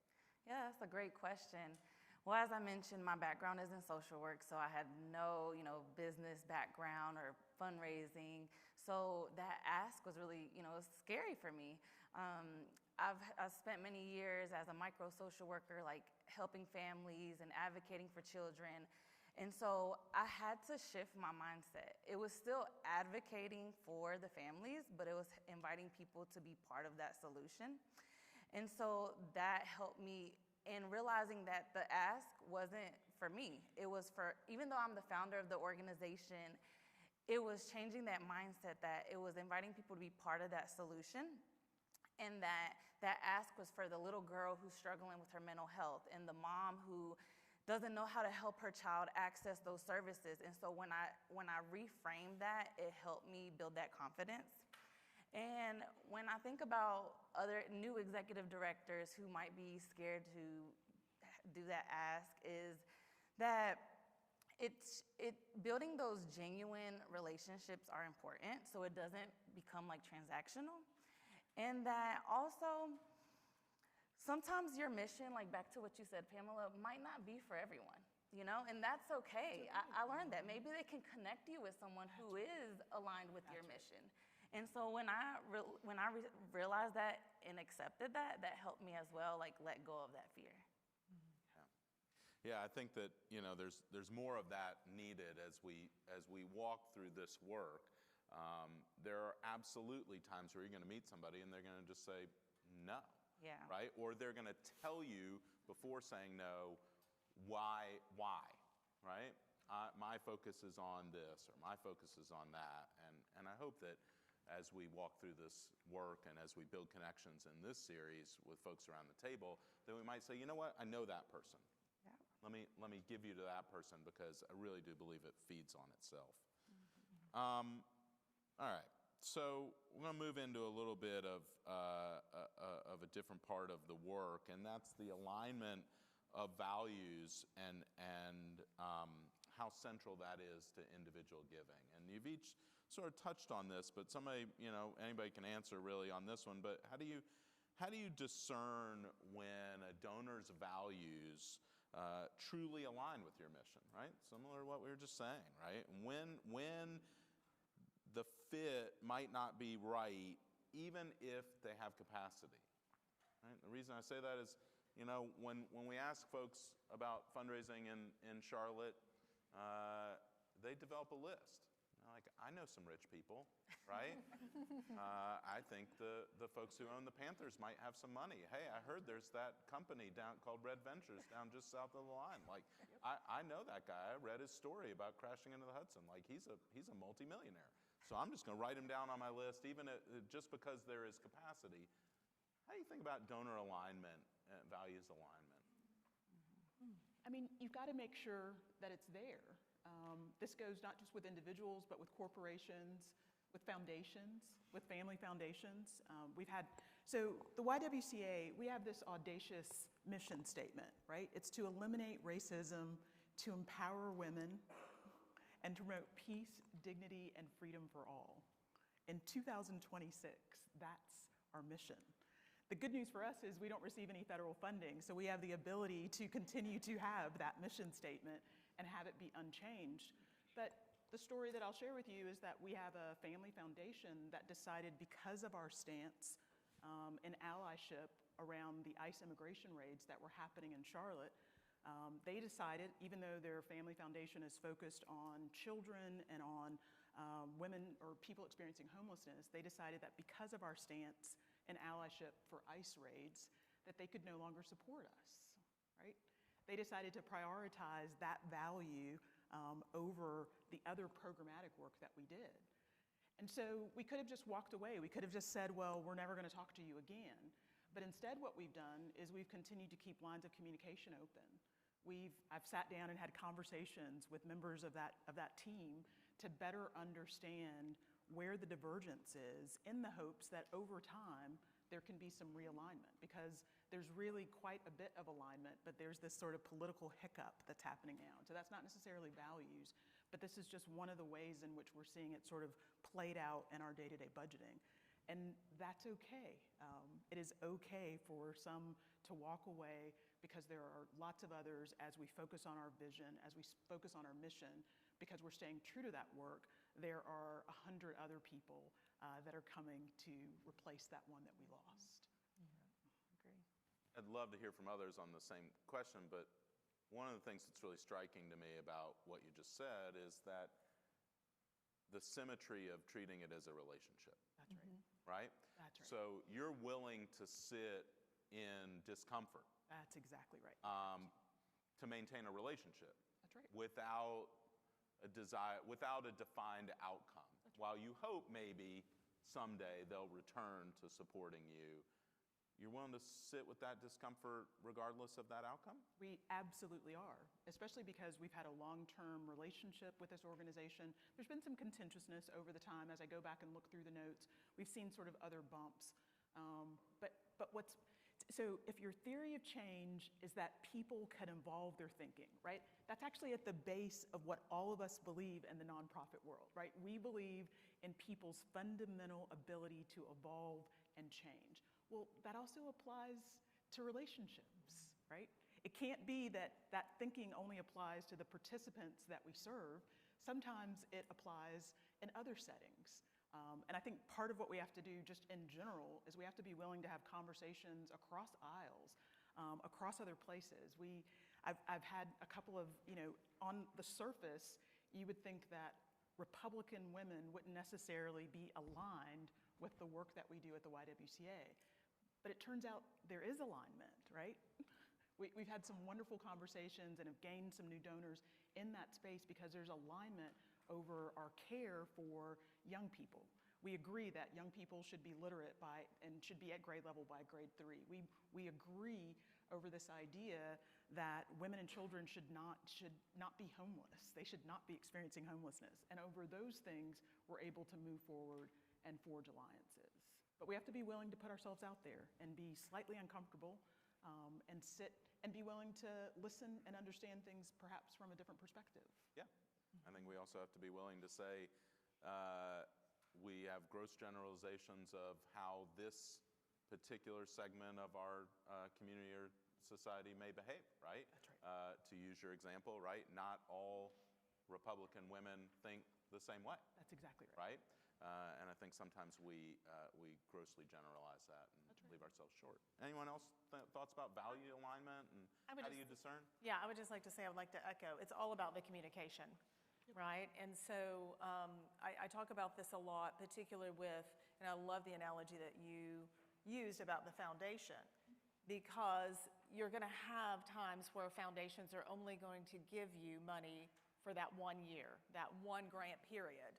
Yeah, that's a great question. Well, as I mentioned, my background is in social work, so I had no, business background or fundraising. So that ask was really, you know, it was scary for me. I've spent many years as a micro social worker, like helping families and advocating for children. And so I had to shift my mindset. It was still advocating for the families, but it was inviting people to be part of that solution. And so that helped me in realizing that the ask wasn't for me. It was for, even though I'm the founder of the organization, it was changing that mindset that it was inviting people to be part of that solution, and that ask was for the little girl who's struggling with her mental health and the mom who doesn't know how to help her child access those services. And so when I reframed that, it helped me build that confidence. And when I think about other new executive directors who might be scared to do that ask, is that building those genuine relationships are important, so it doesn't become like transactional. And that also, sometimes your mission, like back to what you said, Pamela, might not be for everyone, you know, and that's okay. I learned that. Maybe they can connect you with someone who is aligned with your mission. And so when I realized that and accepted that, that helped me as well, like let go of that fear. Yeah, I think that, you know, there's more of that needed as we walk through this work. There are absolutely times where you're going to meet somebody and they're going to just say no. Yeah. Right? Or they're going to tell you before saying no, why, right? My focus is on this, or my focus is on that. And I hope that as we walk through this work and as we build connections in this series with folks around the table, that we might say, you know what, I know that person. Yeah. Let me give you to that person because I really do believe it feeds on itself. All right. So we're going to move into a little bit of a different part of the work, and that's the alignment of values and how central that is to individual giving. And you've each sort of touched on this, but anybody can answer really on this one. But how do you discern when a donor's values truly align with your mission, right? Similar to what we were just saying, right? When the fit might not be right, even if they have capacity. Right? The reason I say that is, you know, when we ask folks about fundraising in Charlotte, they develop a list. They're like, I know some rich people, right? I think the folks who own the Panthers might have some money. Hey, I heard there's that company down called Red Ventures down just south of the line. Like, I know that guy. I read his story about crashing into the Hudson. Like, he's a multimillionaire. So I'm just going to write him down on my list, even just because there is capacity. How do you think about donor alignment and values alignment? I mean, you've got to make sure that it's there. This goes not just with individuals, but with corporations, with foundations, with family foundations. So the YWCA, we have this audacious mission statement, right? It's to eliminate racism, to empower women, and to promote peace, dignity, and freedom for all. In 2026, that's our mission. The good news for us is we don't receive any federal funding, so we have the ability to continue to have that mission statement and have it be unchanged. But the story that I'll share with you is that we have a family foundation that decided, because of our stance and allyship around the ICE immigration raids that were happening in Charlotte, they decided, even though their family foundation is focused on children and on women or people experiencing homelessness, they decided that because of our stance and allyship for ICE raids, that they could no longer support us, right? They decided to prioritize that value over the other programmatic work that we did. And so we could have just walked away. We could have just said, well, we're never going to talk to you again. But instead what we've done is we've continued to keep lines of communication open. I've sat down and had conversations with members of that team to better understand where the divergence is, in the hopes that over time there can be some realignment, because there's really quite a bit of alignment, but there's this sort of political hiccup that's happening now. So that's not necessarily values, but this is just one of the ways in which we're seeing it sort of played out in our day-to-day budgeting. And that's okay. It is okay for some to walk away, because there are lots of others, as we focus on our vision, as we focus on our mission, because we're staying true to that work, there are 100 other people that are coming to replace that one that we lost. Agree. I'd love to hear from others on the same question, but one of the things that's really striking to me about what you just said is that the symmetry of treating it as a relationship, That's right. right? That's right. So you're willing to sit in discomfort That's exactly right. to maintain a relationship That's right. without a desire, without a defined outcome. While you hope maybe someday they'll return to supporting you, you're willing to sit with that discomfort regardless of that outcome? We absolutely are, especially because we've had a long-term relationship with this organization. There's been some contentiousness over the time. As I go back and look through the notes, we've seen sort of other bumps. So if your theory of change is that people can evolve their thinking, right? That's actually at the base of what all of us believe in the nonprofit world, right? We believe in people's fundamental ability to evolve and change. Well, that also applies to relationships, right? It can't be that that thinking only applies to the participants that we serve. Sometimes it applies in other settings. And I think part of what we have to do just in general is we have to be willing to have conversations across aisles, across other places. I've had a couple of, on the surface, you would think that Republican women wouldn't necessarily be aligned with the work that we do at the YWCA. But it turns out there is alignment, right? We've had some wonderful conversations and have gained some new donors in that space because there's alignment over our care for young people. We agree that young people should be literate and should be at grade level by grade 3. We agree over this idea that women and children should not be homeless. They should not be experiencing homelessness. And over those things, we're able to move forward and forge alliances. But we have to be willing to put ourselves out there and be slightly uncomfortable and sit and be willing to listen and understand things perhaps from a different perspective. Yeah. I think we also have to be willing to say we have gross generalizations of how this particular segment of our community or society may behave, right? That's right. To use your example, right? Not all Republican women think the same way. That's exactly right. Right? And I think sometimes we grossly generalize that and leave ourselves short. Anyone else thoughts about value alignment and how do you discern? Yeah, I would just like to say, I would like to echo, it's all about the communication, right? And so I talk about this a lot, particularly with, and I love the analogy that you used about the foundation, because you're going to have times where foundations are only going to give you money for that 1 year, that one grant period.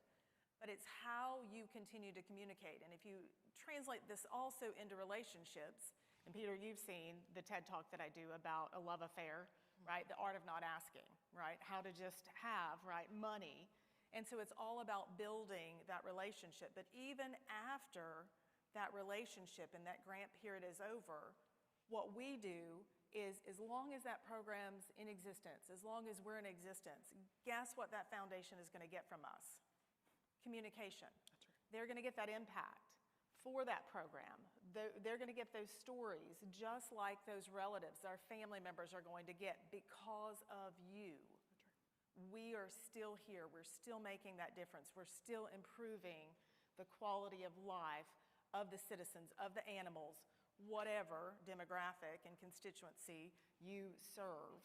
But it's how you continue to communicate. And if you translate this also into relationships, and Peter, you've seen the TED Talk that I do about a love affair, right? The art of not asking, right? How to just have, right, money. And so it's all about building that relationship. But even after that relationship and that grant period is over, what we do is, as long as that program's in existence, as long as we're in existence, guess what that foundation is going to get from us? Communication. That's right. They're going to get that impact for that program. They're going to get those stories just like those relatives, our family members are going to get because of you. We are still here. We're still making that difference. We're still improving the quality of life of the citizens, of the animals, whatever demographic and constituency you serve,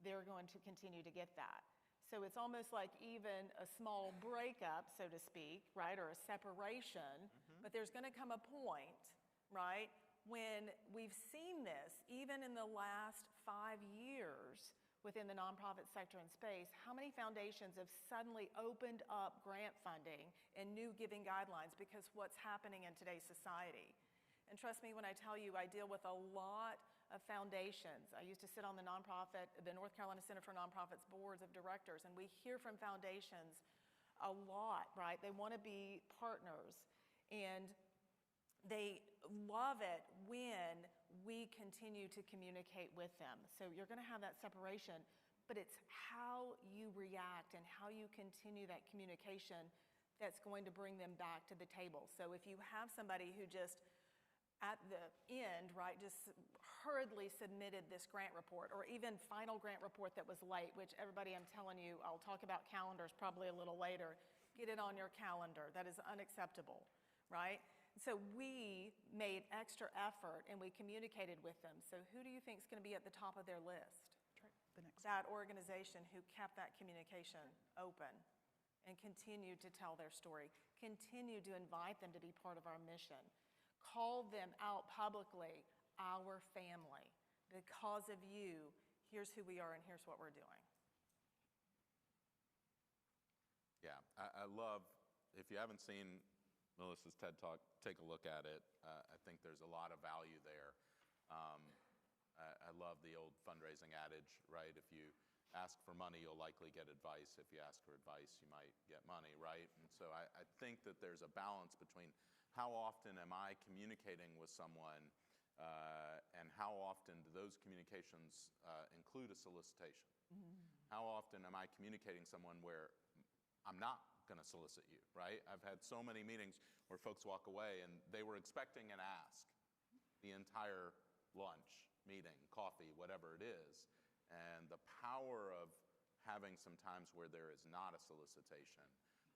they're going to continue to get that. So it's almost like even a small breakup, so to speak, right, or a separation, but there's going to come a point, right, when we've seen this, even in the last 5 years within the nonprofit sector and space, how many foundations have suddenly opened up grant funding and new giving guidelines because what's happening in today's society. And trust me when I tell you, I deal with a lot of foundations. I used to sit on the North Carolina Center for Nonprofits boards of directors, and we hear from foundations a lot, right? They want to be partners, and they love it when we continue to communicate with them. So you're going to have that separation, but it's how you react and how you continue that communication that's going to bring them back to the table. So if you have somebody who just at the end, right, just hurriedly submitted this grant report or even final grant report that was late, which everybody, I'm telling you, I'll talk about calendars probably a little later. get it on your calendar. That is unacceptable, right? So we made extra effort and we communicated with them. So who do you think is going to be at the top of their list? That organization who kept that communication open and continued to tell their story, continued to invite them to be part of our mission, called them out publicly, our family. Because of you, here's who we are and here's what we're doing. Yeah, I love, if you haven't seen Melissa's TED Talk, take a look at it. I think there's a lot of value there. I love the old fundraising adage, right? If you ask for money, you'll likely get advice. If you ask for advice, you might get money, right? And so I think that there's a balance between how often am I communicating with someone and how often do those communications include a solicitation? How often am I communicating someone where I'm not going to solicit you, right? I've had so many meetings where folks walk away and they were expecting an ask the entire lunch, meeting, coffee, whatever it is. And the power of having some times where there is not a solicitation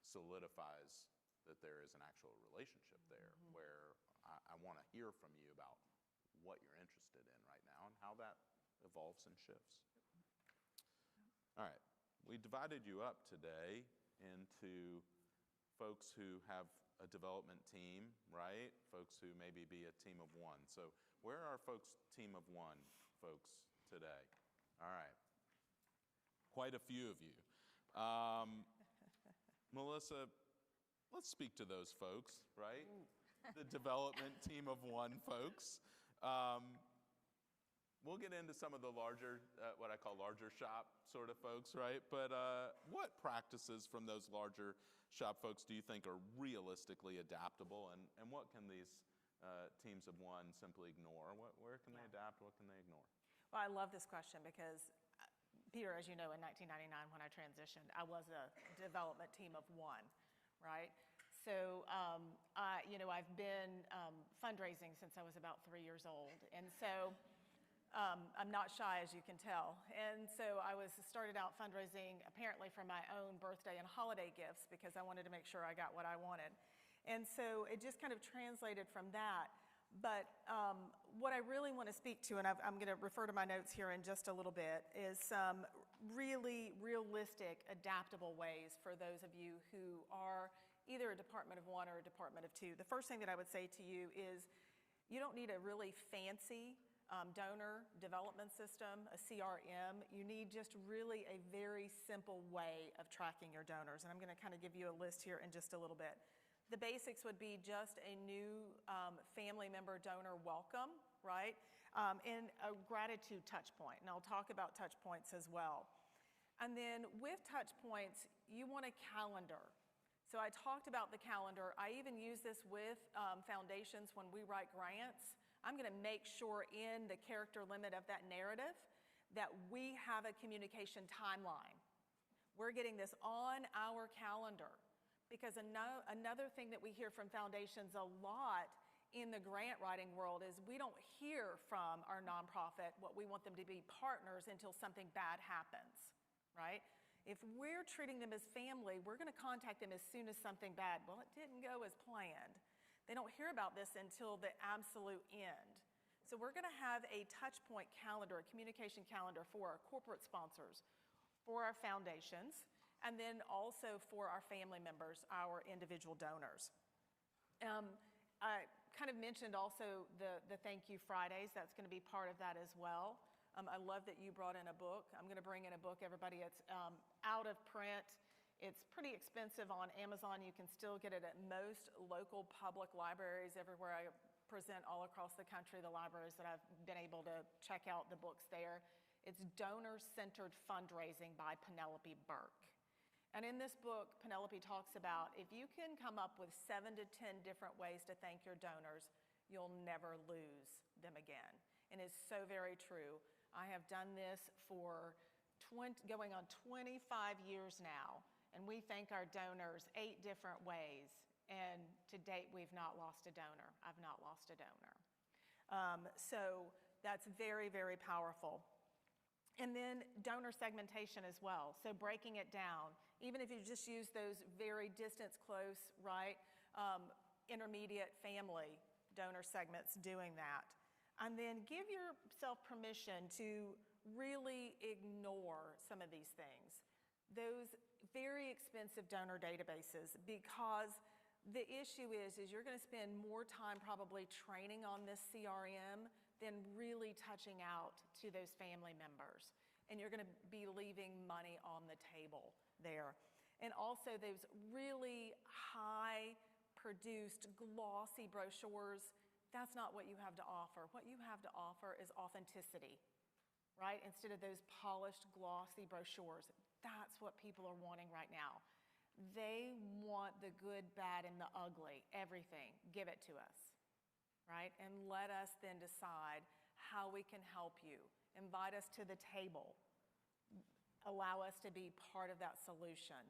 solidifies that there is an actual relationship there where I want to hear from you about what you're interested in right now and how that evolves and shifts. All right, we divided you up today into folks who have a development team, right? Folks who maybe be a team of one. So where are folks, team of one folks today? All right, quite a few of you. Melissa, let's speak to those folks, right? The development team of one folks. We'll get into some of the larger, what I call larger shop sort of folks, right? But what practices from those larger shop folks do you think are realistically adaptable? And what can these teams of one simply ignore? Where can they adapt? What can they ignore? Well, I love this question because, Peter, as you know, in 1999 when I transitioned, I was a development team of one, right? So, I've been fundraising since I was about 3 years old. And so I'm not shy, as you can tell. And so I started out fundraising apparently for my own birthday and holiday gifts because I wanted to make sure I got what I wanted. And so it just kind of translated from that. But what I really want to speak to, and I'm going to refer to my notes here in just a little bit, is some really realistic, adaptable ways for those of you who are either a department of one or a department of two. The first thing that I would say to you is you don't need a really fancy donor development system, a CRM. You need just really a very simple way of tracking your donors. And I'm going to kind of give you a list here in just a little bit. The basics would be just a new family member donor welcome, right? And a gratitude touch point. And I'll talk about touch points as well. And then with touch points, you want a calendar. So I talked about the calendar. I even use this with foundations when we write grants. I'm going to make sure in the character limit of that narrative that we have a communication timeline. We're getting this on our calendar. Because another thing that we hear from foundations a lot in the grant writing world is we don't hear from our nonprofit what we want them to be partners until something bad happens, right? If we're treating them as family, we're going to contact them as soon as something bad. Well, it didn't go as planned. They don't hear about this until the absolute end. So we're going to have a touch point calendar, a communication calendar for our corporate sponsors, for our foundations, and then also for our family members, our individual donors. I kind of mentioned also the Thank You Fridays. That's going to be part of that as well. I love that you brought in a book. I'm going to bring in a book, everybody. It's out of print. It's pretty expensive on Amazon. You can still get it at most local public libraries everywhere I present all across the country, the libraries that I've been able to check out the books there. It's Donor-Centered Fundraising by Penelope Burke. And in this book, Penelope talks about if you can come up with 7 to 10 different ways to thank your donors, you'll never lose them again. And it's so very true. I have done this for going on 25 years now. And we thank our donors 8 different ways. And to date, we've not lost a donor. I've not lost a donor. So that's very, very powerful. And then donor segmentation as well, so breaking it down. Even if you just use those very distance, close, right, intermediate family donor segments, doing that. And then give yourself permission to really ignore some of these things. Those very expensive donor databases, because the issue is you're going to spend more time probably training on this CRM than really touching out to those family members. And you're going to be leaving money on the table there. And also those really high produced glossy brochures, that's not what you have to offer. What you have to offer is authenticity, right? Instead of those polished glossy brochures. That's what people are wanting right now. They want the good, bad, and the ugly, everything. Give it to us, right? And let us then decide how we can help you. Invite us to the table. Allow us to be part of that solution,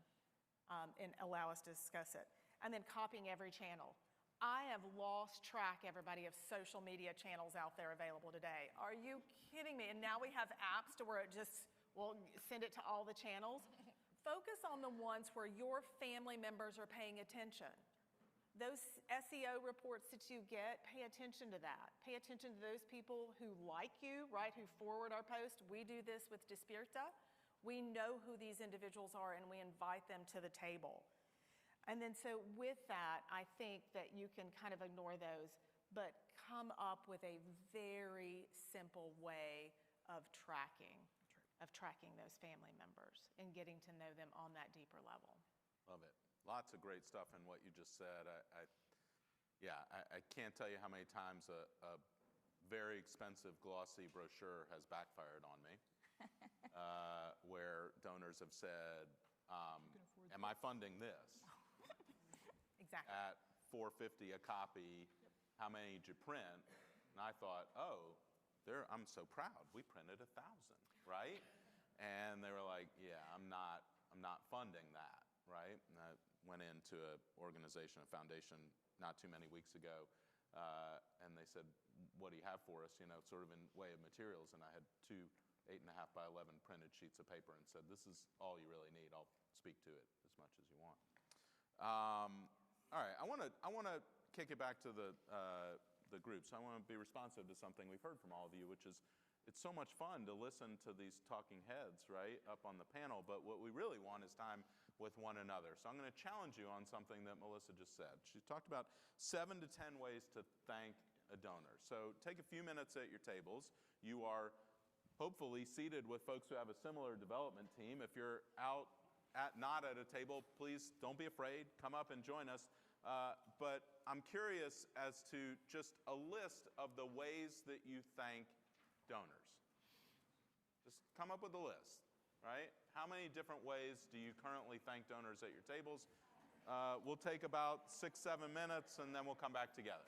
and allow us to discuss it. And then copying every channel. I have lost track, everybody, of social media channels out there available today. Are you kidding me? And now we have apps to where it just will send it to all the channels. Focus on the ones where your family members are paying attention. Those SEO reports that you get, pay attention to that. Pay attention to those people who like you, right, who forward our post. We do this with Despierta. We know who these individuals are, and we invite them to the table. And then so with that, I think that you can kind of ignore those, but come up with a very simple way of tracking those family members and getting to know them on that deeper level. Love it. Lots of great stuff in what you just said. I can't tell you how many times a very expensive glossy brochure has backfired on me, where donors have said, am I funding this? Exactly. At $4.50 a copy, how many did you print? And I thought, oh, I'm so proud. We printed 1,000, right? And they were like, yeah, I'm not funding that, right? And I went into an organization, a foundation, not too many weeks ago, and they said, what do you have for us, sort of in way of materials? And I had two 8.5 by 11 printed sheets of paper and said, this is all you really need. I'll speak to it as much as you want. All right, I want to kick it back to the groups. I want to be responsive to something we've heard from all of you, which is it's so much fun to listen to these talking heads, right, up on the panel, but what we really want is time with one another. So I'm going to challenge you on something that Melissa just said. She talked about 7 to 10 ways to thank a donor. So take a few minutes at your tables. You are hopefully seated with folks who have a similar development team. If you're not at a table, please don't be afraid. Come up and join us. But I'm curious as to just a list of the ways that you thank donors. Just come up with a list, right? How many different ways do you currently thank donors at your tables? We'll take about 6-7 minutes, and then we'll come back together.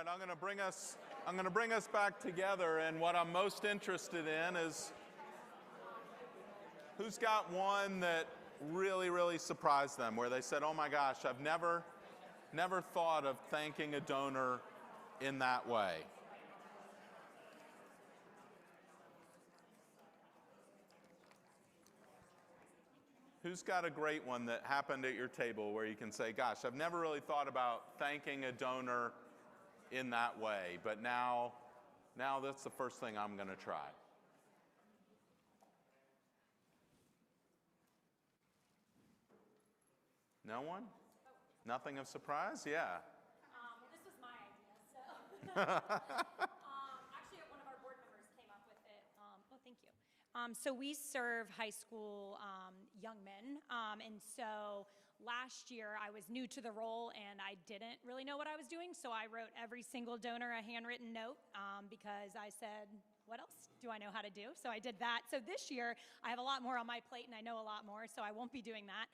right, I'm going to bring us back together, and what I'm most interested in is who's got one that really, really surprised them, where they said, oh my gosh, I've never thought of thanking a donor in that way. Who's got a great one that happened at your table where you can say, gosh, I've never really thought about thanking a donor in that way, but now that's the first thing I'm going to try? No one? Nothing of surprise? Yeah. This was my idea, so. Actually, one of our board members came up with it. Thank you. So we serve high school young men, and so last year I was new to the role and I didn't really know what I was doing, so I wrote every single donor a handwritten note because I said, what else do I know how to do? So I did that. So this year I have a lot more on my plate and I know a lot more, so I won't be doing that.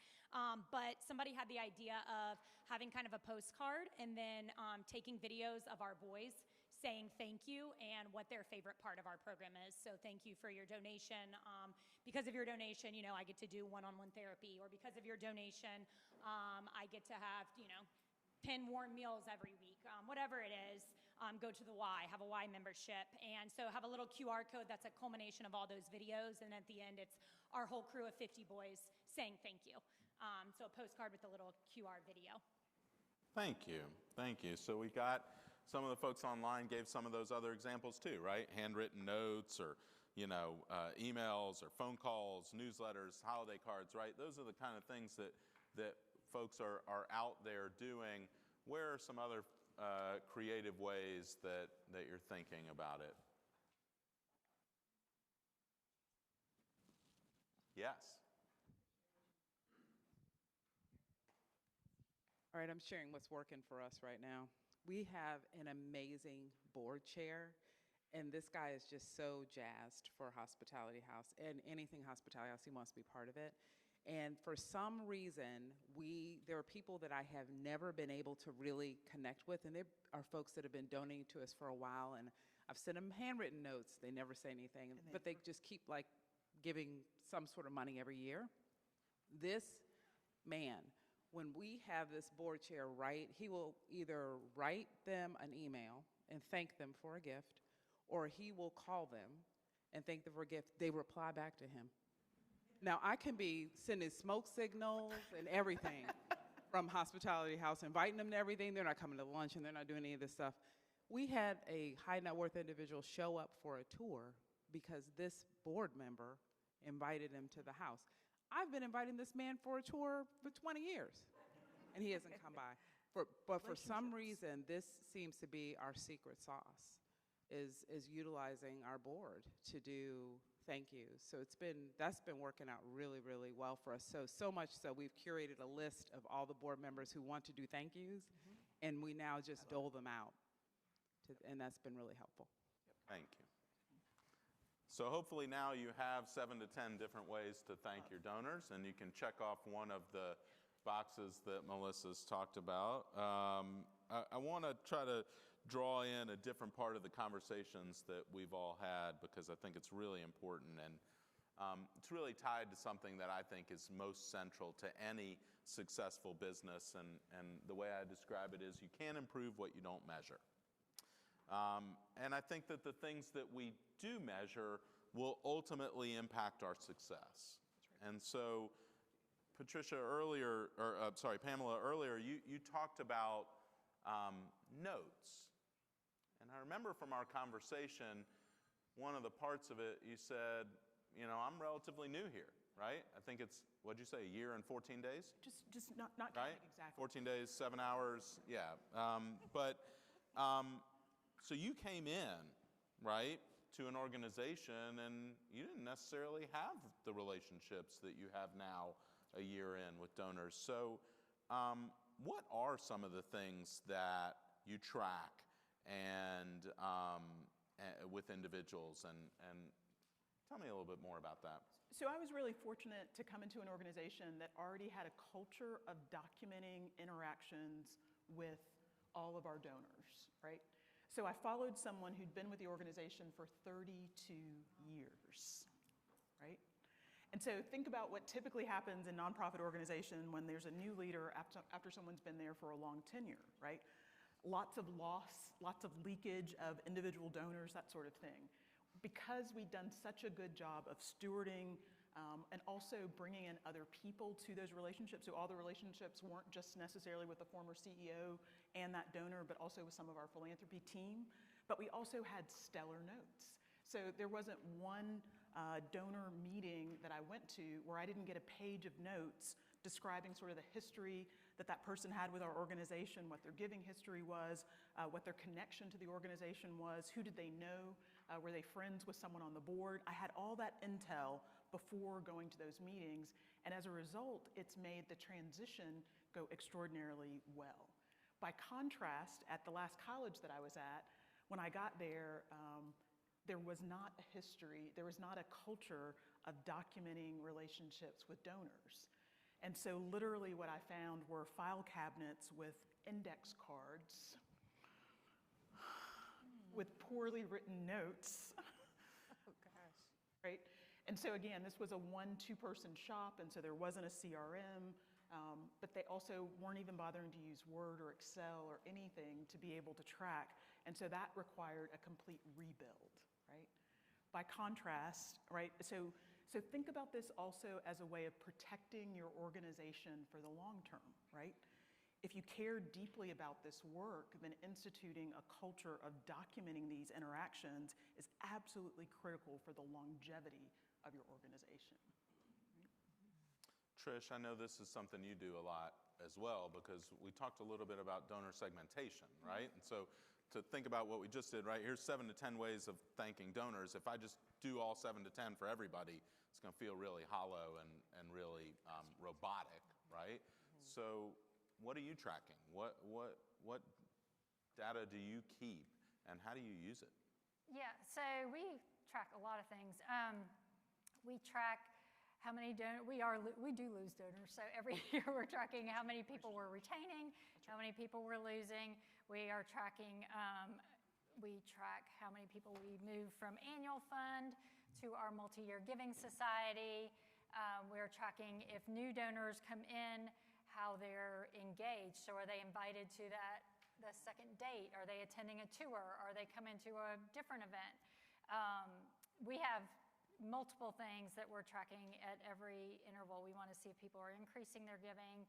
But somebody had the idea of having kind of a postcard and then taking videos of our boys saying thank you and what their favorite part of our program is. So thank you for your donation. Because of your donation, I get to do one-on-one therapy, or because of your donation, I get to have, 10 warm meals every week, whatever it is. Go to the Y, have a Y membership. And so have a little QR code that's a culmination of all those videos. And at the end, it's our whole crew of 50 boys saying thank you. So a postcard with a little QR video. Thank you. Thank you. So we got some of the folks online gave some of those other examples too, right? Handwritten notes, or emails or phone calls, newsletters, holiday cards, right? Those are the kind of things that folks are out there doing. Where are some other creative ways that you're thinking about it? Yes. All right, I'm sharing what's working for us right now. We have an amazing board chair, and this guy is just so jazzed for Hospitality House, and anything Hospitality House, he wants to be part of it. And for some reason, there are people that I have never been able to really connect with, and there are folks that have been donating to us for a while, and I've sent them handwritten notes. They never say anything, but they just keep giving some sort of money every year. This man, when we have this board chair he will either write them an email and thank them for a gift, or he will call them and thank them for a gift. They reply back to him. Now, I can be sending smoke signals and everything from Hospitality House, inviting them to everything. They're not coming to lunch and they're not doing any of this stuff. We had a high net worth individual show up for a tour because this board member invited him to the house. I've been inviting this man for a tour for 20 years, and he hasn't come by. But for some reason, this seems to be our secret sauce, is utilizing our board to do thank yous. So that's been working out really, really well for us. So much so we've curated a list of all the board members who want to do thank yous, and we now just dole them out, and that's been really helpful. Thank you. So hopefully now you have 7 to 10 different ways to thank your donors, and you can check off one of the boxes that Melissa's talked about. I want to try to draw in a different part of the conversations that we've all had, because I think it's really important, and it's really tied to something that I think is most central to any successful business, and the way I describe it is you can't improve what you don't measure. And I think that the things that we do measure will ultimately impact our success. And so, Pamela, earlier you talked about notes. And I remember from our conversation, one of the parts of it, you said, I'm relatively new here, right? I think it's, what'd you say, a year and 14 days? Just not right? Exactly. 14 days, 7 hours, yeah. So you came in, right, to an organization, and you didn't necessarily have the relationships that you have now a year in with donors. So what are some of the things that you track and with individuals, and tell me a little bit more about that. So I was really fortunate to come into an organization that already had a culture of documenting interactions with all of our donors, right? So I followed someone who'd been with the organization for 32 years, right? And so think about what typically happens in nonprofit organization when there's a new leader after someone's been there for a long tenure, right? Lots of loss, lots of leakage of individual donors, that sort of thing. Because we'd done such a good job of stewarding and also bringing in other people to those relationships, so all the relationships weren't just necessarily with the former CEO and that donor, but also with some of our philanthropy team. But we also had stellar notes. So there wasn't one donor meeting that I went to where I didn't get a page of notes describing sort of the history that that person had with our organization, what their giving history was, what their connection to the organization was, who did they know, were they friends with someone on the board. I had all that intel before going to those meetings, and as a result, it's made the transition go extraordinarily well. By contrast, at the last college that I was at, when I got there, there was not a history, there was not a culture of documenting relationships with donors. And so literally what I found were file cabinets with index cards with poorly written notes. Oh, gosh. Right? And so again, this was a 1-2 person shop, and so there wasn't a CRM, but they also weren't even bothering to use Word or Excel or anything to be able to track. And so that required a complete rebuild, right? By contrast, right, so think about this also as a way of protecting your organization for the long term, right? If you care deeply about this work, then instituting a culture of documenting these interactions is absolutely critical for the longevity of your organization. Trish, I know this is something you do a lot as well, because we talked a little bit about donor segmentation, right? And so to think about what we just did, right? Here's 7 to 10 ways of thanking donors. If I just do all 7 to 10 for everybody, it's going to feel really hollow and really robotic, right? So what are you tracking? What data do you keep, and how do you use it? Yeah, so we track a lot of things. We track how many donors, we do lose donors, so every year we're tracking how many people we're retaining, how many people we're losing. We are tracking, we track how many people we move from annual fund to our multi-year giving society. We're tracking if new donors come in, how they're engaged. So are they invited to the second date? Are they attending a tour? Are they coming to a different event? We have multiple things that we're tracking at every interval. We want to see if people are increasing their giving,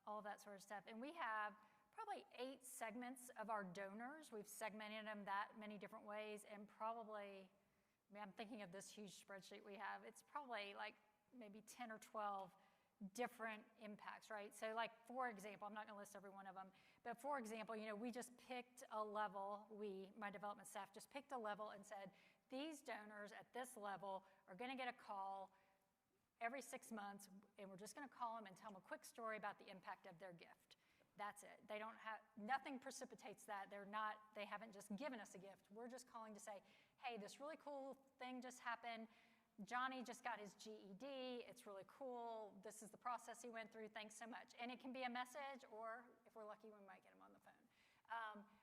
all that sort of stuff. And we have probably 8 segments of our donors. We've segmented them that many different ways, and probably, I mean, I'm thinking of this huge spreadsheet we have. It's probably like maybe 10 or 12 different impacts, right? So like, for example, I'm not going to list every one of them, but for example, you know, we just picked a level, my development staff just picked a level and said, these donors at this level are going to get a call every 6 months, and we're just going to call them and tell them a quick story about the impact of their gift. That's it. They don't have, nothing precipitates that. They haven't just given us a gift. We're just calling to say, hey, this really cool thing just happened. Johnny just got his GED. It's really cool. This is the process he went through. Thanks so much. And it can be a message, or if we're lucky, we might get him on the phone.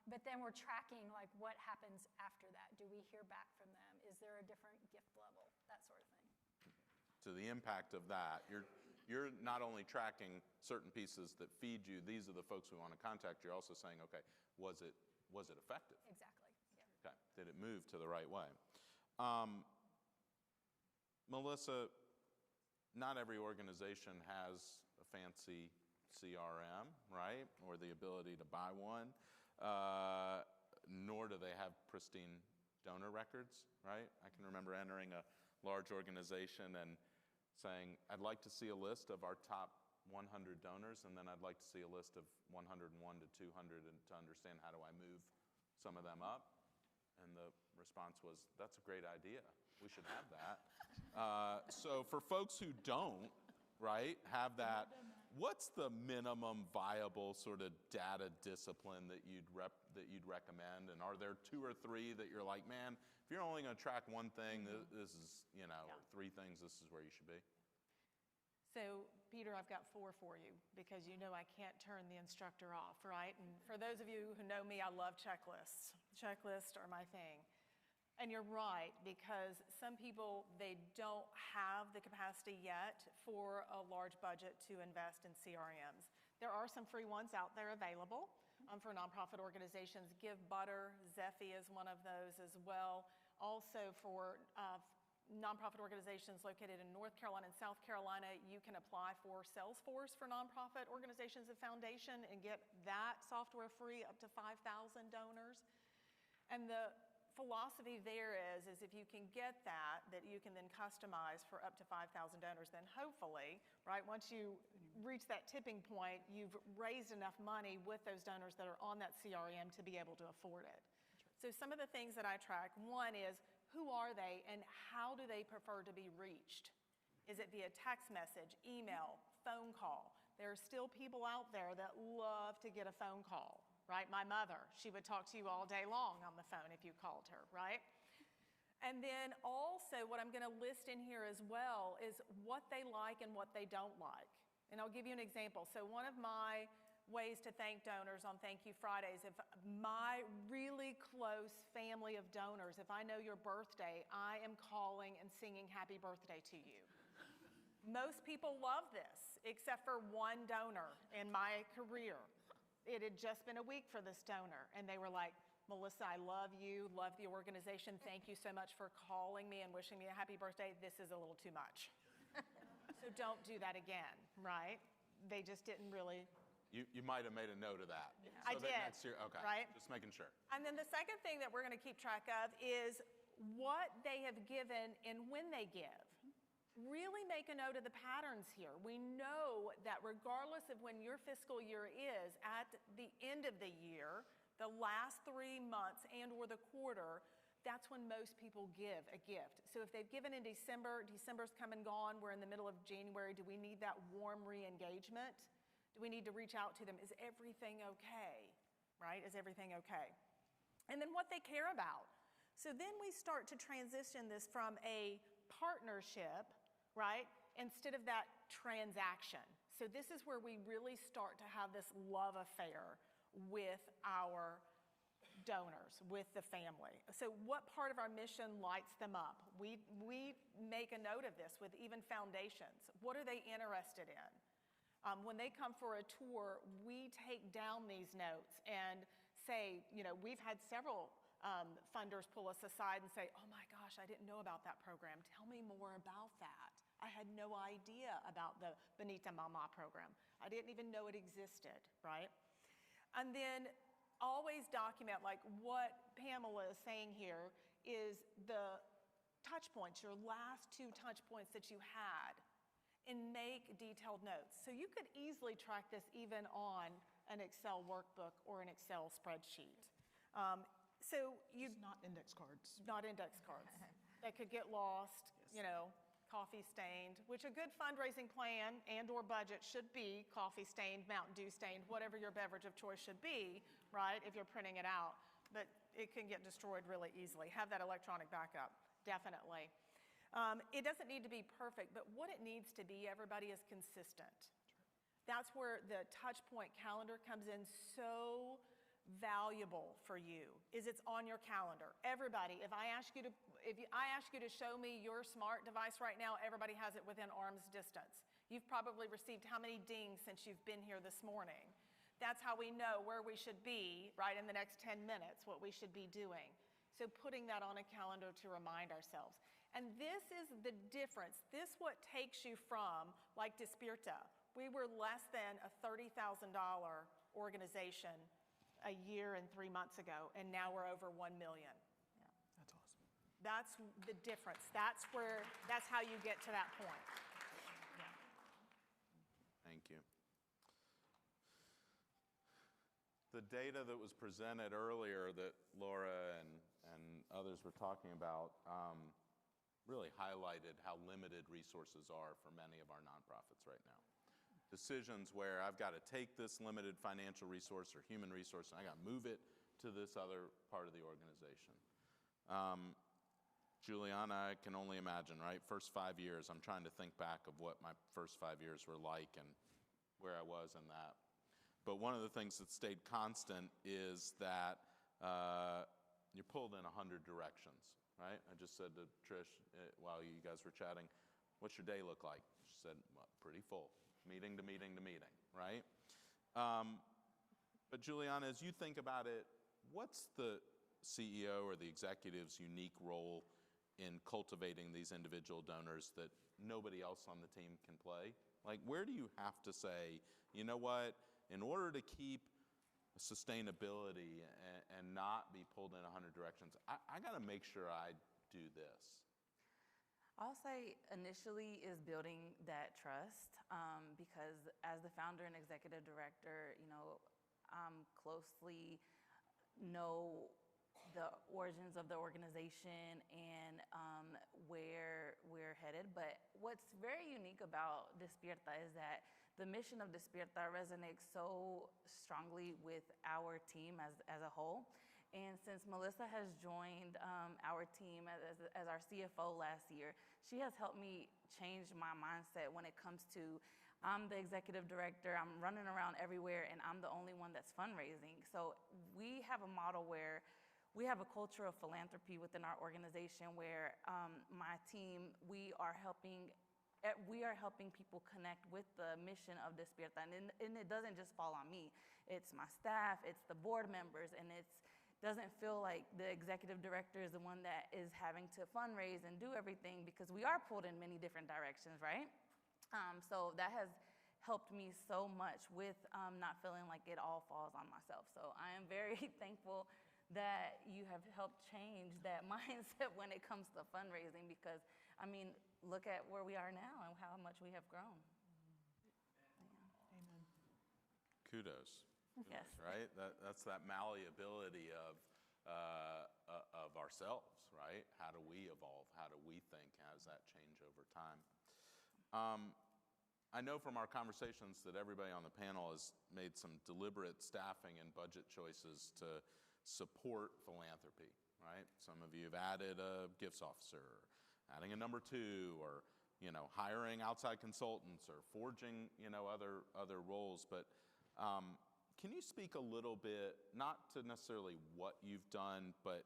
But then we're tracking, like, what happens after that. Do we hear back from them? Is there a different gift level? That sort of thing. To the impact of that, you're not only tracking certain pieces that feed you, these are the folks we want to contact, you're also saying, okay, was it effective? Exactly, yeah. Okay, did it move to the right way? Melissa, not every organization has a fancy CRM, right? Or the ability to buy one, nor do they have pristine donor records, right? I can remember entering a large organization and saying, I'd like to see a list of our top 100 donors, and then I'd like to see a list of 101 to 200 and to understand how do I move some of them up. And the response was, that's a great idea. We should have that. So for folks who don't, right, have that, what's the minimum viable sort of data discipline that you'd recommend? And are there 2 or 3 that you're like, man, if you're only going to track one thing, this is, you know, or 3 things, this is where you should be? So, Peter, I've got 4 for you because you know I can't turn the instructor off, right? And for those of you who know me, I love checklists. Checklists are my thing. And you're right, because some people, they don't have the capacity yet for a large budget to invest in CRMs. There are some free ones out there available for nonprofit organizations. Give Butter, Zephy is one of those as well. Also for nonprofit organizations located in North Carolina and South Carolina, you can apply for Salesforce for nonprofit organizations and foundation and get that software free up to 5,000 donors. And the philosophy there is if you can get that you can then customize for up to 5,000 donors, then hopefully, right, once you reach that tipping point, you've raised enough money with those donors that are on that CRM to be able to afford it. So some of the things that I track, one is who are they and how do they prefer to be reached? Is it via text message, email, phone call? There are still people out there that love to get a phone call. Right? My mother, she would talk to you all day long on the phone if you called her, right? And then also what I'm going to list in here as well is what they like and what they don't like. And I'll give you an example. So one of my ways to thank donors on Thank You Fridays, if my really close family of donors, if I know your birthday, I am calling and singing happy birthday to you. Most people love this, except for one donor in my career. It had just been a week for this donor, and they were like, Melissa, I love you, love the organization. Thank you so much for calling me and wishing me a happy birthday. This is a little too much. So don't do that again, right? They just didn't really. You might have made a note of that. I did, next year, okay, right? Just making sure. And then the second thing that we're going to keep track of is what they have given and when they give. Really make a note of the patterns here. We know that regardless of when your fiscal year is, at the end of the year, the last 3 months and or the quarter, that's when most people give a gift. So if they've given in December, December's come and gone, we're in the middle of January, do we need that warm re-engagement? Do we need to reach out to them? Is everything okay, right? Is everything okay? And then what they care about. So then we start to transition this from a partnership, right, instead of that transaction. So this is where we really start to have this love affair with our donors, with the family. So what part of our mission lights them up? We make a note of this with even foundations. What are they interested in? When they come for a tour, we take down these notes and say, you know, we've had several funders pull us aside and say, oh my gosh, I didn't know about that program. Tell me more about that. I had no idea about the Bonita Mama program. I didn't even know it existed, right? And then always document, like what Pamela is saying here is the touch points, your last 2 touch points that you had, and make detailed notes. So you could easily track this even on an Excel workbook or an Excel spreadsheet. Not index cards. Not index cards. They could get lost, you know, coffee stained, which a good fundraising plan and or budget should be coffee stained, Mountain Dew stained, whatever your beverage of choice should be, right, if you're printing it out. But it can get destroyed really easily. Have that electronic backup, definitely. It doesn't need to be perfect, but what it needs to be, everybody, is consistent. That's where the touch point calendar comes in so valuable for you, is it's on your calendar. Everybody, if I ask you to show me your smart device right now, everybody has it within arm's distance. You've probably received how many dings since you've been here this morning? That's how we know where we should be, right, in the next 10 minutes, what we should be doing. So putting that on a calendar to remind ourselves. And this is the difference. This what takes you from, like Despierta, we were less than a $30,000 organization a year and 3 months ago, and now we're over 1 million. That's awesome. That's the difference. That's how you get to that point. Thank you. The data that was presented earlier that Laura and others were talking about really highlighted how limited resources are for many of our nonprofits right now. Decisions where I've got to take this limited financial resource or human resource and I got to move it to this other part of the organization. Juliana, I can only imagine, right? First 5 years, I'm trying to think back of what my first 5 years were like and where I was in that. But one of the things that stayed constant is that you're pulled in 100 directions, right? I just said to Trish while you guys were chatting, what's your day look like? She said, well, pretty full, meeting to meeting to meeting, right? But Juliana, as you think about it, what's the CEO or the executive's unique role in cultivating these individual donors that nobody else on the team can play? Like, where do you have to say, you know what, in order to keep sustainability and not be pulled in 100 directions, I got to make sure I do this? I'll say initially is building that trust, because as the founder and executive director, closely know the origins of the organization and where we're headed. But what's very unique about Despierta is that the mission of Despierta resonates so strongly with our team as a whole. And since Melissa has joined our team as our CFO last year, she has helped me change my mindset when it comes to I'm the executive director, I'm running around everywhere, and I'm the only one that's fundraising. So we have a model where we have a culture of philanthropy within our organization where my team, we are helping people connect with the mission of Despierta. And it doesn't just fall on me. It's my staff, it's the board members, and it doesn't feel like the executive director is the one that is having to fundraise and do everything, because we are pulled in many different directions, right? So that has helped me so much with not feeling like it all falls on myself. So I am very thankful that you have helped change that mindset when it comes to fundraising, because, I mean, look at where we are now and how much we have grown. Amen. Kudos. Yes. Right? That's that malleability of ourselves, right? How do we evolve? How do we think as that change over time? I know from our conversations that everybody on the panel has made some deliberate staffing and budget choices to support philanthropy, right? Some of you have added a gifts officer, adding a number 2, or hiring outside consultants, or forging other roles. But can you speak a little bit, not to necessarily what you've done, but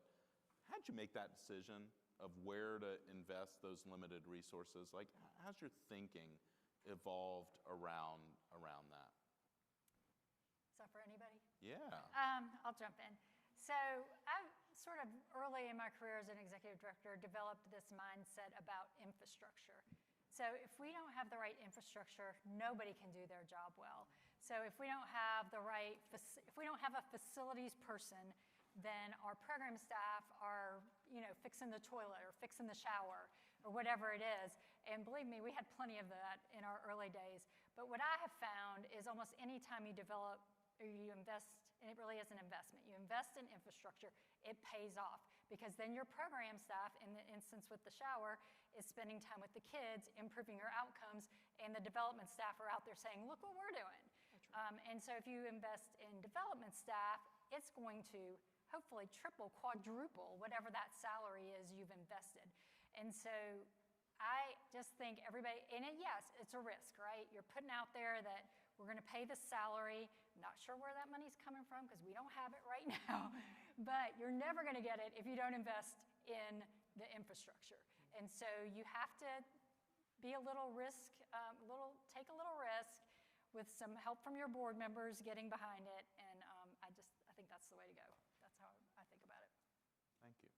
how'd you make that decision of where to invest those limited resources? Like, how's your thinking evolved around that? Is that for anybody? Yeah. I'll jump in. So I sort of early in my career as an executive director developed this mindset about infrastructure. So if we don't have the right infrastructure, nobody can do their job well. So if we don't have if we don't have a facilities person, then our program staff are, fixing the toilet or fixing the shower or whatever it is. And believe me, we had plenty of that in our early days. But what I have found is almost any time you develop or you invest, and it really is an investment, you invest in infrastructure, it pays off, because then your program staff, in the instance with the shower, is spending time with the kids, improving your outcomes, and the development staff are out there saying, look what we're doing. And so if you invest in development staff, it's going to hopefully triple, quadruple, whatever that salary is you've invested. And so I just think everybody, and yes, it's a risk, right? You're putting out there that we're going to pay this salary, not sure where that money's coming from because we don't have it right now, but you're never going to get it if you don't invest in the infrastructure. And so you have to be a little take a little risk with some help from your board members getting behind it, and I think that's the way to go. That's how I think about it. Thank you.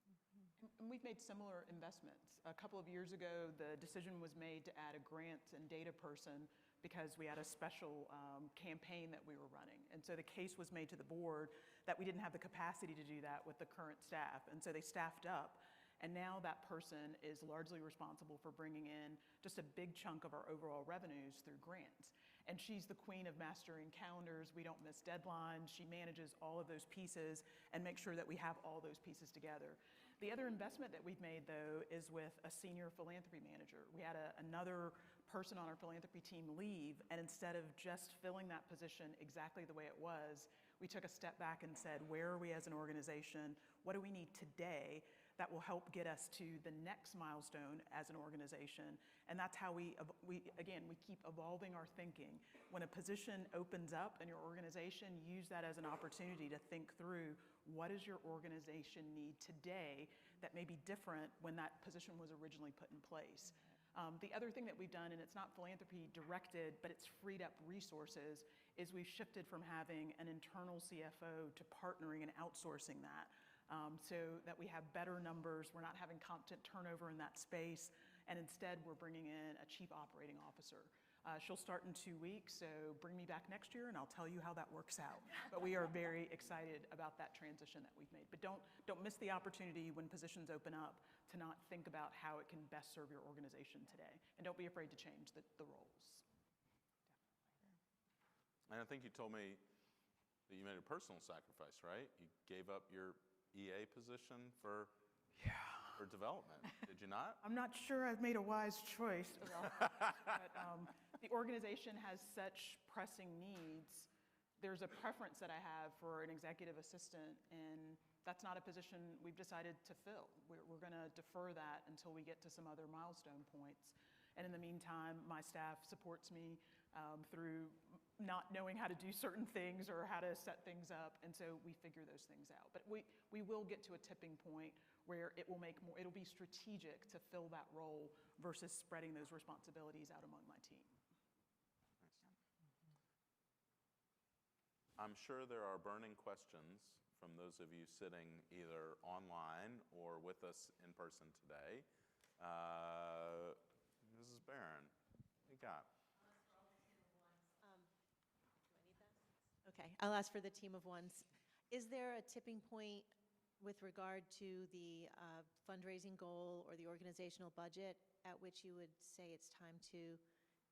And we've made similar investments. A couple of years ago, the decision was made to add a grants and data person because we had a special campaign that we were running. And so the case was made to the board that we didn't have the capacity to do that with the current staff. And so they staffed up. And now that person is largely responsible for bringing in just a big chunk of our overall revenues through grants. And she's the queen of mastering calendars. We don't miss deadlines. She manages all of those pieces and makes sure that we have all those pieces together. The other investment that we've made, though, is with a senior philanthropy manager. We had another person on our philanthropy team leave, and instead of just filling that position exactly the way it was, we took a step back and said, where are we as an organization? What do we need today that will help get us to the next milestone as an organization. And that's how we keep evolving our thinking. When a position opens up in your organization, use that as an opportunity to think through what does your organization need today that may be different when that position was originally put in place. The other thing that we've done, and it's not philanthropy directed, but it's freed up resources, is we've shifted from having an internal CFO to partnering and outsourcing that, so that we have better numbers. We're not having constant turnover in that space, and instead we're bringing in a chief operating officer. She'll start in 2 weeks, so bring me back next year and I'll tell you how that works out. But we are very excited about that transition that we've made. But don't miss the opportunity when positions open up to not think about how it can best serve your organization today. And don't be afraid to change the roles. And I think you told me that you made a personal sacrifice, right? You gave up your EA position for development. Did you not? I'm not sure I've made a wise choice. But the organization has such pressing needs. There's a preference that I have for an executive assistant, and that's not a position we've decided to fill. We're going to defer that until we get to some other milestone points. And in the meantime, my staff supports me through not knowing how to do certain things or how to set things up, and so we figure those things out. But we will get to a tipping point where it'll be strategic to fill that role versus spreading those responsibilities out among my team. I'm sure there are burning questions from those of you sitting either online or with us in person today. Mrs. Barron, what you got? Okay, I'll ask for the team of ones. Is there a tipping point with regard to the fundraising goal or the organizational budget at which you would say it's time to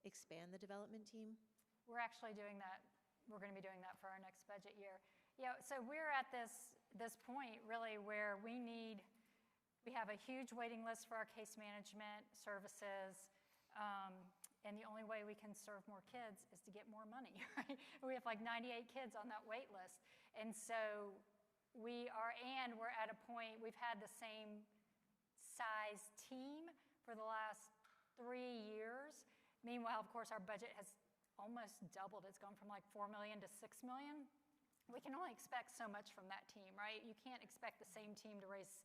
expand the development team? We're actually doing that. We're going to be doing that for our next budget year. Yeah, so we're at this point really where we have a huge waiting list for our case management services, and the only way we can serve more kids is to get more money, right? We have like 98 kids on that wait list, and so we're at a point, we've had the same size team for the last 3 years. Meanwhile, of course, our budget has almost doubled. It's gone from like 4 million to 6 million. We can only expect so much from that team, right? You can't expect the same team to raise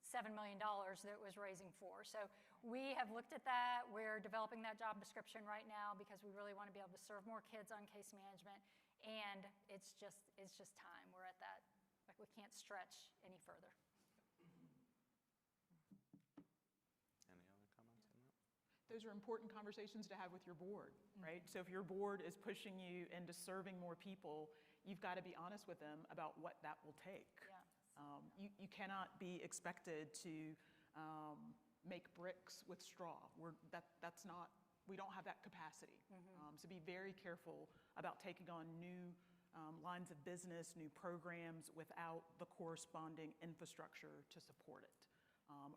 $7 million that it was raising for. So we have looked at that. We're developing that job description right now because we really want to be able to serve more kids on case management. And it's just time. We're at that, like we can't stretch any further. Those are important conversations to have with your board, right? So if your board is pushing you into serving more people, you've got to be honest with them about what that will take. Yeah. You cannot be expected to make bricks with straw. We don't have that capacity. So be very careful about taking on new lines of business, new programs without the corresponding infrastructure to support it.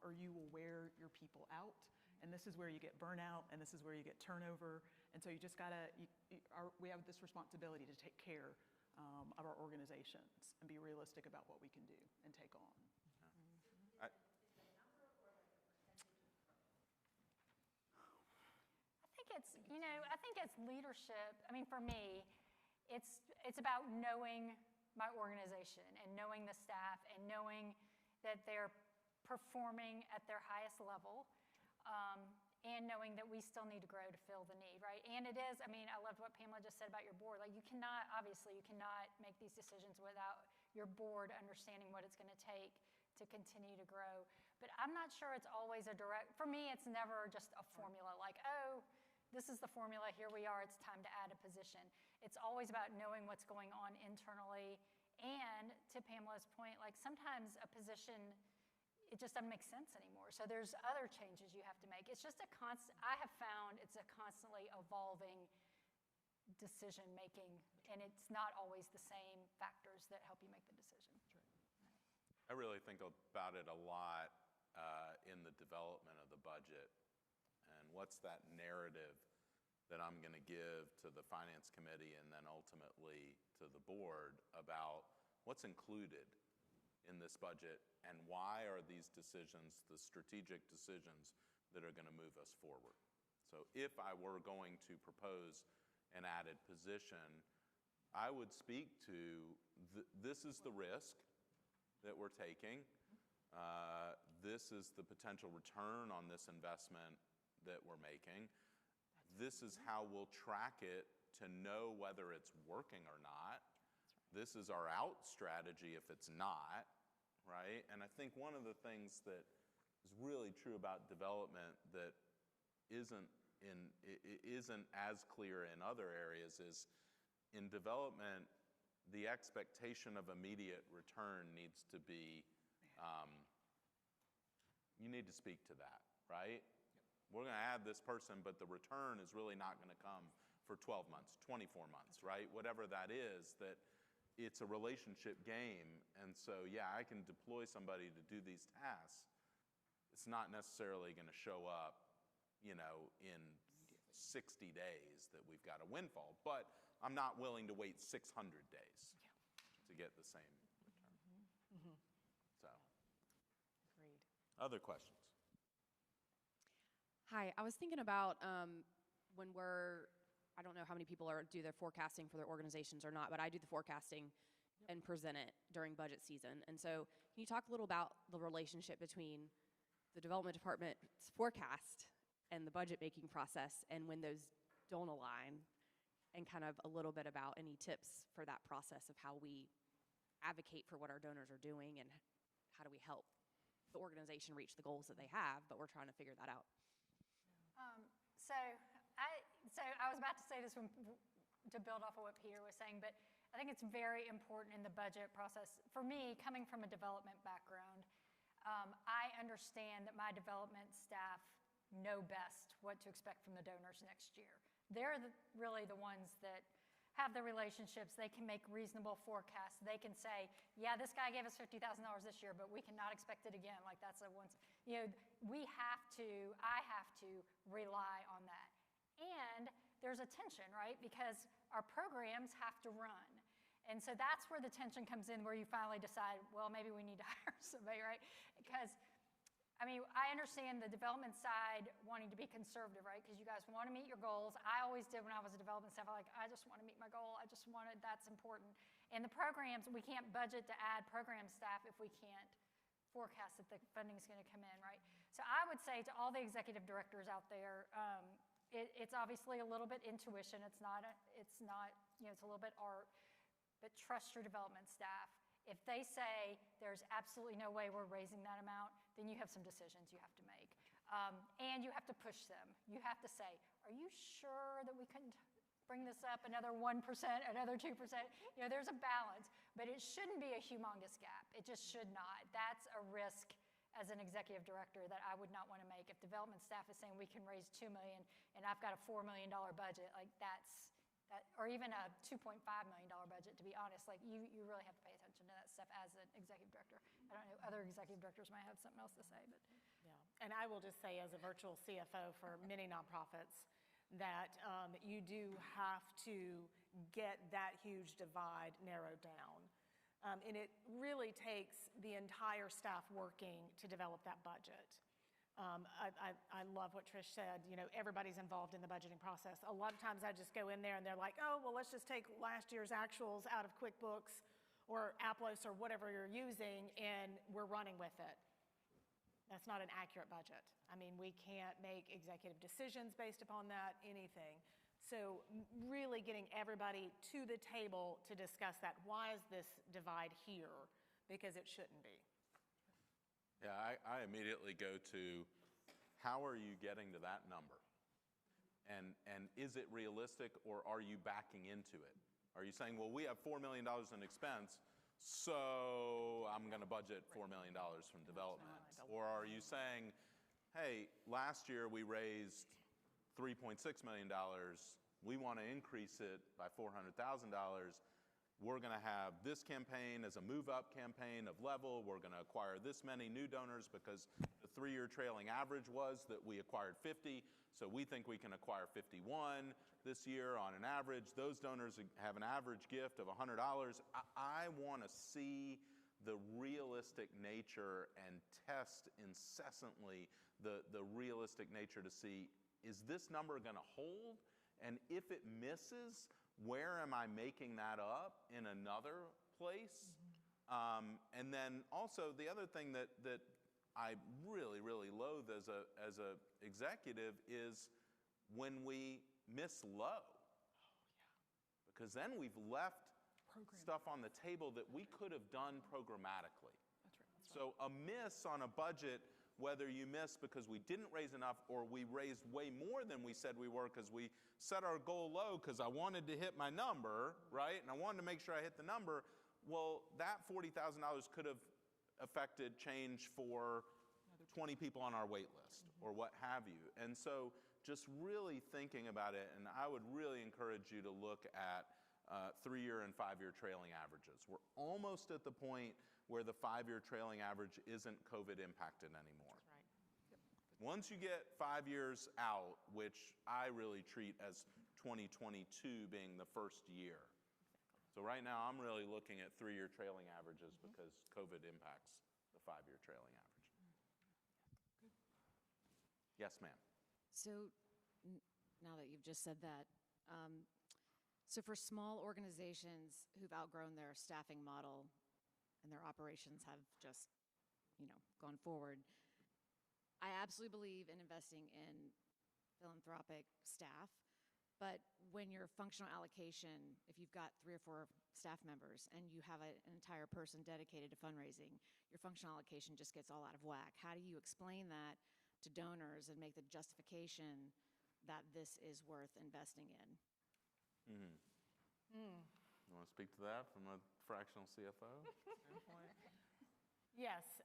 Or you will wear your people out. And this is where you get burnout, and this is where you get turnover. And so you just gotta, we have this responsibility to take care of our organizations and be realistic about what we can do and take on. I think it's leadership. I mean, for me, it's about knowing my organization and knowing the staff and knowing that they're performing at their highest level. And knowing that we still need to grow to fill the need, right? And it is, I mean, I loved what Pamela just said about your board. Like you cannot make these decisions without your board understanding what it's going to take to continue to grow. But I'm not sure it's always for me, it's never just a formula like, oh, this is the formula, here we are, it's time to add a position. It's always about knowing what's going on internally. And to Pamela's point, like sometimes a position, it just doesn't make sense anymore. So there's other changes you have to make. It's just I have found it's a constantly evolving decision making, and it's not always the same factors that help you make the decision. I really think about it a lot in the development of the budget, and what's that narrative that I'm going to give to the Finance Committee and then ultimately to the board about what's included in this budget, and why are these decisions the strategic decisions that are going to move us forward? So if I were going to propose an added position, I would speak to this is the risk that we're taking. This is the potential return on this investment that we're making. This is how we'll track it to know whether it's working or not. This is our out strategy if it's not, right? And I think one of the things that is really true about development that isn't as clear in other areas is in development, the expectation of immediate return needs to be, you need to speak to that, right? We're going to add this person, but the return is really not going to come for 12 months, 24 months, right? Whatever that is, that it's a relationship game. And so, yeah, I can deploy somebody to do these tasks. It's not necessarily going to show up, in 60 days that we've got a windfall, but I'm not willing to wait 600 days to get the same return. So, Agreed. Other questions? Hi, I was thinking about when I don't know how many people do their forecasting for their organizations or not, but I do the forecasting and present it during budget season. And so can you talk a little about the relationship between the development department's forecast and the budget making process and when those don't align, and kind of a little bit about any tips for that process of how we advocate for what our donors are doing and how do we help the organization reach the goals that they have, but we're trying to figure that out. So I was about to say this to build off of what Peter was saying, but I think it's very important in the budget process. For me, coming from a development background, I understand that my development staff know best what to expect from the donors next year. They're really the ones that have the relationships. They can make reasonable forecasts. They can say, yeah, this guy gave us $50,000 this year, but we cannot expect it again. Like that's I have to rely on that. And there's a tension, right? Because our programs have to run. And so that's where the tension comes in, where you finally decide, well, maybe we need to hire somebody, right? Because I understand the development side wanting to be conservative, right? Because you guys want to meet your goals. I always did when I was a development staff. I just want to meet my goal. That's important. And the programs, we can't budget to add program staff if we can't forecast that the funding is going to come in, right? So I would say to all the executive directors out there, it's obviously a little bit intuition. It's a little bit art, but trust your development staff. If they say there's absolutely no way we're raising that amount, then you have some decisions you have to make. And you have to push them. You have to say, are you sure that we couldn't bring this up another 1%, another 2%? There's a balance, but it shouldn't be a humongous gap. It just should not. That's a risk as an executive director that I would not want to make. If development staff is saying we can raise $2 million and I've got a $4 million budget, or even a $2.5 million budget, to be honest, you really have to pay attention to that stuff as an executive director. I don't know, other executive directors might have something else to say, but. Yeah, and I will just say as a virtual CFO for many nonprofits that you do have to get that huge divide narrowed down. And it really takes the entire staff working to develop that budget. I love what Trish said, everybody's involved in the budgeting process. A lot of times I just go in there and they're like, oh, well, let's just take last year's actuals out of QuickBooks or Aplos or whatever you're using, and we're running with it. That's not an accurate budget. We can't make executive decisions based upon that, anything. So really getting everybody to the table to discuss that. Why is this divide here? Because it shouldn't be. Yeah, I immediately go to how are you getting to that number? And is it realistic, or are you backing into it? Are you saying, well, we have $4 million in expense, so I'm going to budget $4 million from development? Or are you saying, hey, last year we raised $3.6 million. We want to increase it by $400,000. We're going to have this campaign as a move-up campaign of level. We're going to acquire this many new donors because the 3-year trailing average was that we acquired 50. So we think we can acquire 51 this year on an average. Those donors have an average gift of $100. I want to see the realistic nature and test incessantly the realistic nature to see, is this number going to hold? And if it misses, where am I making that up in another place? And then also the other thing that I really, really loathe as a executive is when we miss low. Because then we've left stuff on the table that we could have done programmatically. So a miss on a budget, whether you miss because we didn't raise enough or we raised way more than we said we were because we set our goal low because I wanted to hit my number, right? And I wanted to make sure I hit the number. Well, that $40,000 could have affected change for 20 people on our wait list or what have you. And so just really thinking about it, and I would really encourage you to look at 3-year and 5-year trailing averages. We're almost at the point where the 5-year trailing average isn't COVID impacted anymore. Once you get 5 years out, which I really treat as 2022 being the first year. So right now I'm really looking at 3-year trailing averages because COVID impacts the 5-year trailing average. Yes, ma'am. So now that you've just said that, so for small organizations who've outgrown their staffing model and their operations have just, gone forward, I absolutely believe in investing in philanthropic staff. But when your functional allocation, if you've got 3 or 4 staff members and you have an entire person dedicated to fundraising, your functional allocation just gets all out of whack. How do you explain that to donors and make the justification that this is worth investing in? You want to speak to that from a fractional CFO standpoint? Yes.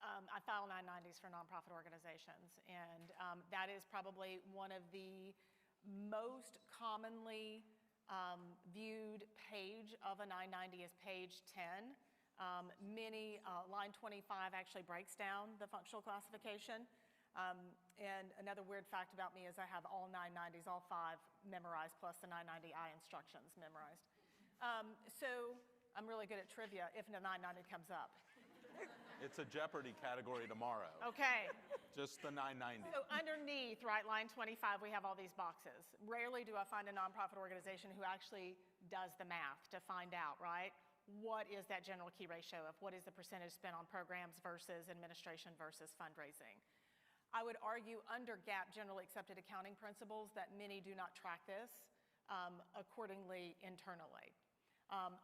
I file 990s for nonprofit organizations, and that is probably one of the most commonly viewed page of a 990 is page 10. Line 25 actually breaks down the functional classification. And another weird fact about me is I have all 990s, all 5 memorized, plus the 990I instructions memorized. So I'm really good at trivia if the 990 comes up. It's a Jeopardy category tomorrow. Okay. Just the 990. So underneath, right, line 25, we have all these boxes. Rarely do I find a nonprofit organization who actually does the math to find out, right, what is that general key ratio of what is the percentage spent on programs versus administration versus fundraising. I would argue under GAAP, generally accepted accounting principles, that many do not track this accordingly internally.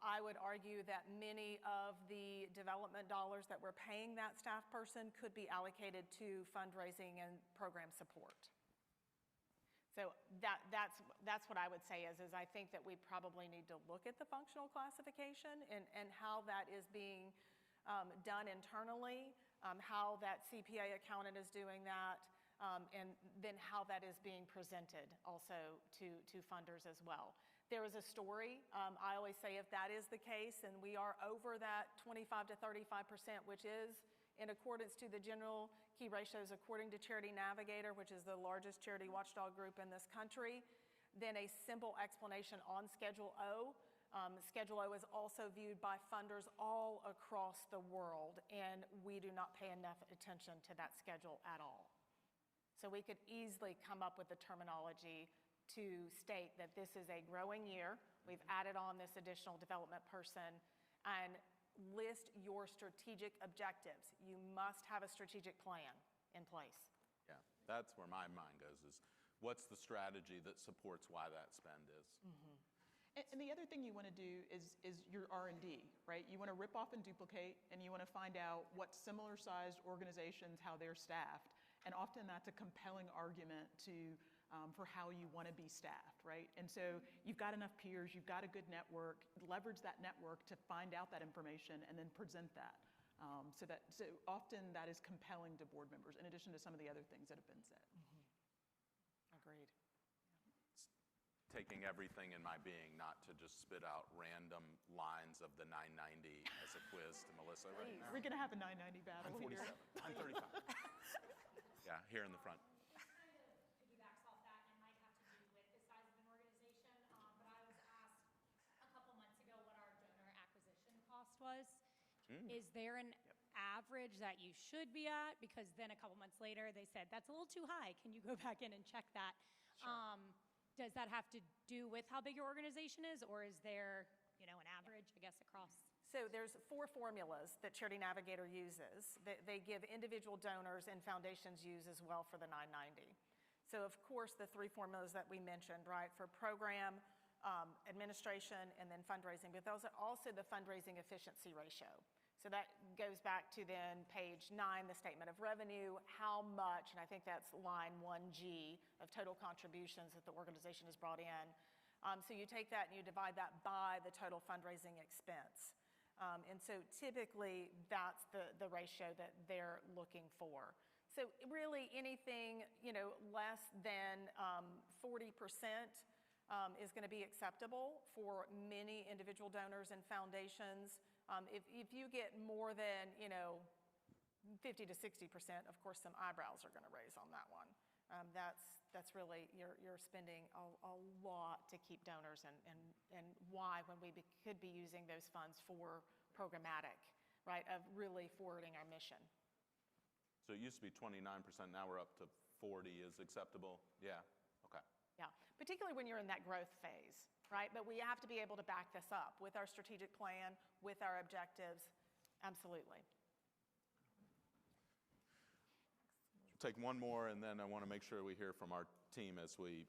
I would argue that many of the development dollars that we're paying that staff person could be allocated to fundraising and program support. So that's what I would say is I think that we probably need to look at the functional classification and how that is being done internally, how that CPA accountant is doing that, and then how that is being presented also to funders as well. There is a story. I always say if that is the case and we are over that 25 to 35%, which is in accordance to the general key ratios according to Charity Navigator, which is the largest charity watchdog group in this country, then a simple explanation on Schedule O. Schedule O is also viewed by funders all across the world, and we do not pay enough attention to that schedule at all. So we could easily come up with the terminology to state that this is a growing year. We've added on this additional development person, and list your strategic objectives. You must have a strategic plan in place. Yeah, that's where my mind goes is what's the strategy that supports why that spend is. And the other thing you want to do is your R&D, right? You want to rip off and duplicate, and you want to find out what similar-sized organizations, how they're staffed. And often that's a compelling argument for how you want to be staffed, right? And so you've got enough peers, you've got a good network, leverage that network to find out that information and then present that. So often that is compelling to board members, in addition to some of the other things that have been said. Agreed. Taking everything in my being not to just spit out random lines of the 990 as a quiz to Melissa right now. We're going to have a 990 battle I'm 47. here. I'm 35. Yeah, here in the front. Piggybacks off that and might have to do with the size of an organization, but I was asked a couple months ago what our donor acquisition cost Is there an average that you should be at? Because then a couple months later, they said, that's a little too high. Can you go back in and check that? Does that have to do with how big your organization is, or is there, an average, I guess, across? So there's 4 formulas that Charity Navigator uses that they give individual donors and foundations use as well for the 990. So of course, the 3 formulas that we mentioned, right, for program, administration, and then fundraising, but those are also the fundraising efficiency ratio. So that goes back to then page 9, the statement of revenue, how much, and I think that's line 1G of total contributions that the organization has brought in. So you take that and you divide that by the total fundraising expense. And so typically that's the ratio that they're looking for. So really anything, less than 40% is going to be acceptable for many individual donors and foundations. If you get more than, 50 to 60%, of course, some eyebrows are going to raise on that one. That's really, you're spending a lot to keep donors and why when we could be using those funds for programmatic, right, of really forwarding our mission. So it used to be 29%, now we're up to 40 is acceptable? Yeah, okay. Yeah, particularly when you're in that growth phase, right? But we have to be able to back this up with our strategic plan, with our objectives, absolutely. Take one more, and then I want to make sure we hear from our team as we,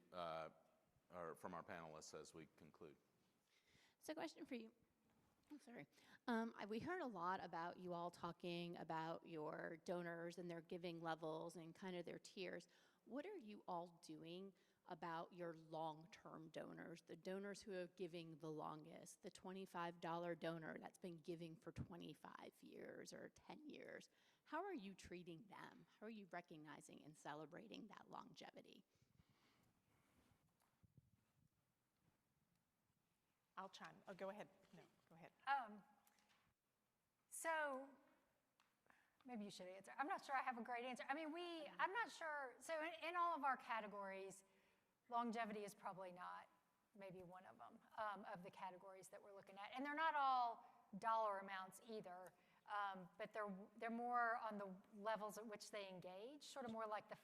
or from our panelists as we conclude. So question for you. I'm sorry. We heard a lot about you all talking about your donors and their giving levels and kind of their tiers. What are you all doing about your long-term donors, the donors who are giving the longest, the $25 donor that's been giving for 25 years or 10 years? How are you treating them? How are you recognizing and celebrating that longevity? I'll chime. Oh, go ahead. No, go ahead. So maybe you should answer. I'm not sure I have a great answer. I mean, I'm not sure. So in all of our categories, longevity is probably not maybe one of them, of the categories that we're looking at. And they're not all dollar amounts either. But they're more on the levels at which they engage, sort of more like the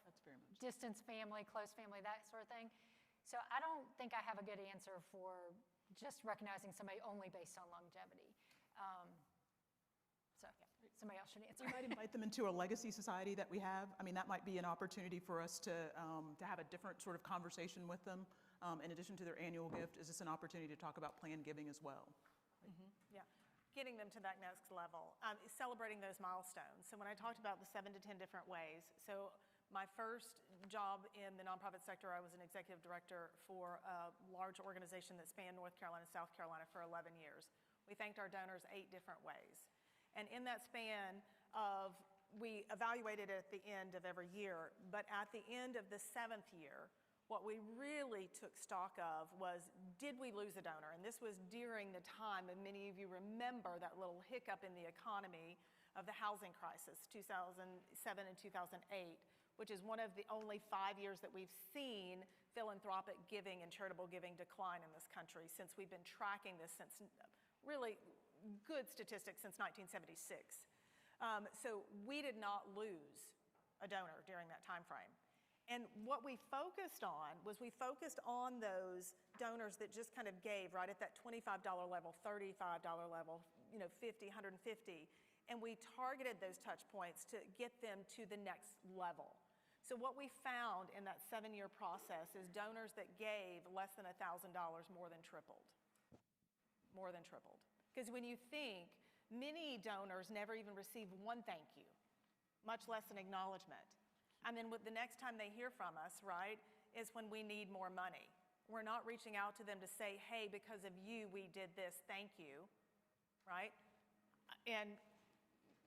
distance family, close family, that sort of thing. So I don't think I have a good answer for just recognizing somebody only based on longevity. So somebody else should answer. We might invite them into a legacy society that we have. I mean, that might be an opportunity for us to have a different sort of conversation with them. In addition to their annual gift, is this an opportunity to talk about planned giving as well? Yeah. Getting them to that next level, celebrating those milestones. So when I talked about the 7 to 10 different ways, so my first job in the nonprofit sector, I was an executive director for a large organization that spanned North Carolina and South Carolina for 11 years. We thanked our donors 8 different ways. And in that span we evaluated at the end of every year, but at the end of the 7th year, what we really took stock of was, did we lose a donor? And this was during the time, and many of you remember that little hiccup in the economy of the housing crisis, 2007 and 2008, which is one of the only 5 years that we've seen philanthropic giving and charitable giving decline in this country since we've been tracking this since really good statistics since 1976. So we did not lose a donor during that time frame. And what we focused on was we focused on those donors that just kind of gave right at that $25 level, $35 level, 50, 150. And we targeted those touch points to get them to the next level. So what we found in that 7-year process is donors that gave less than $1,000 more than tripled. More than tripled. Because when you think, many donors never even receive one thank you, much less an acknowledgement. And then the next time they hear from us, right, is when we need more money. We're not reaching out to them to say, hey, because of you, we did this, thank you, right? And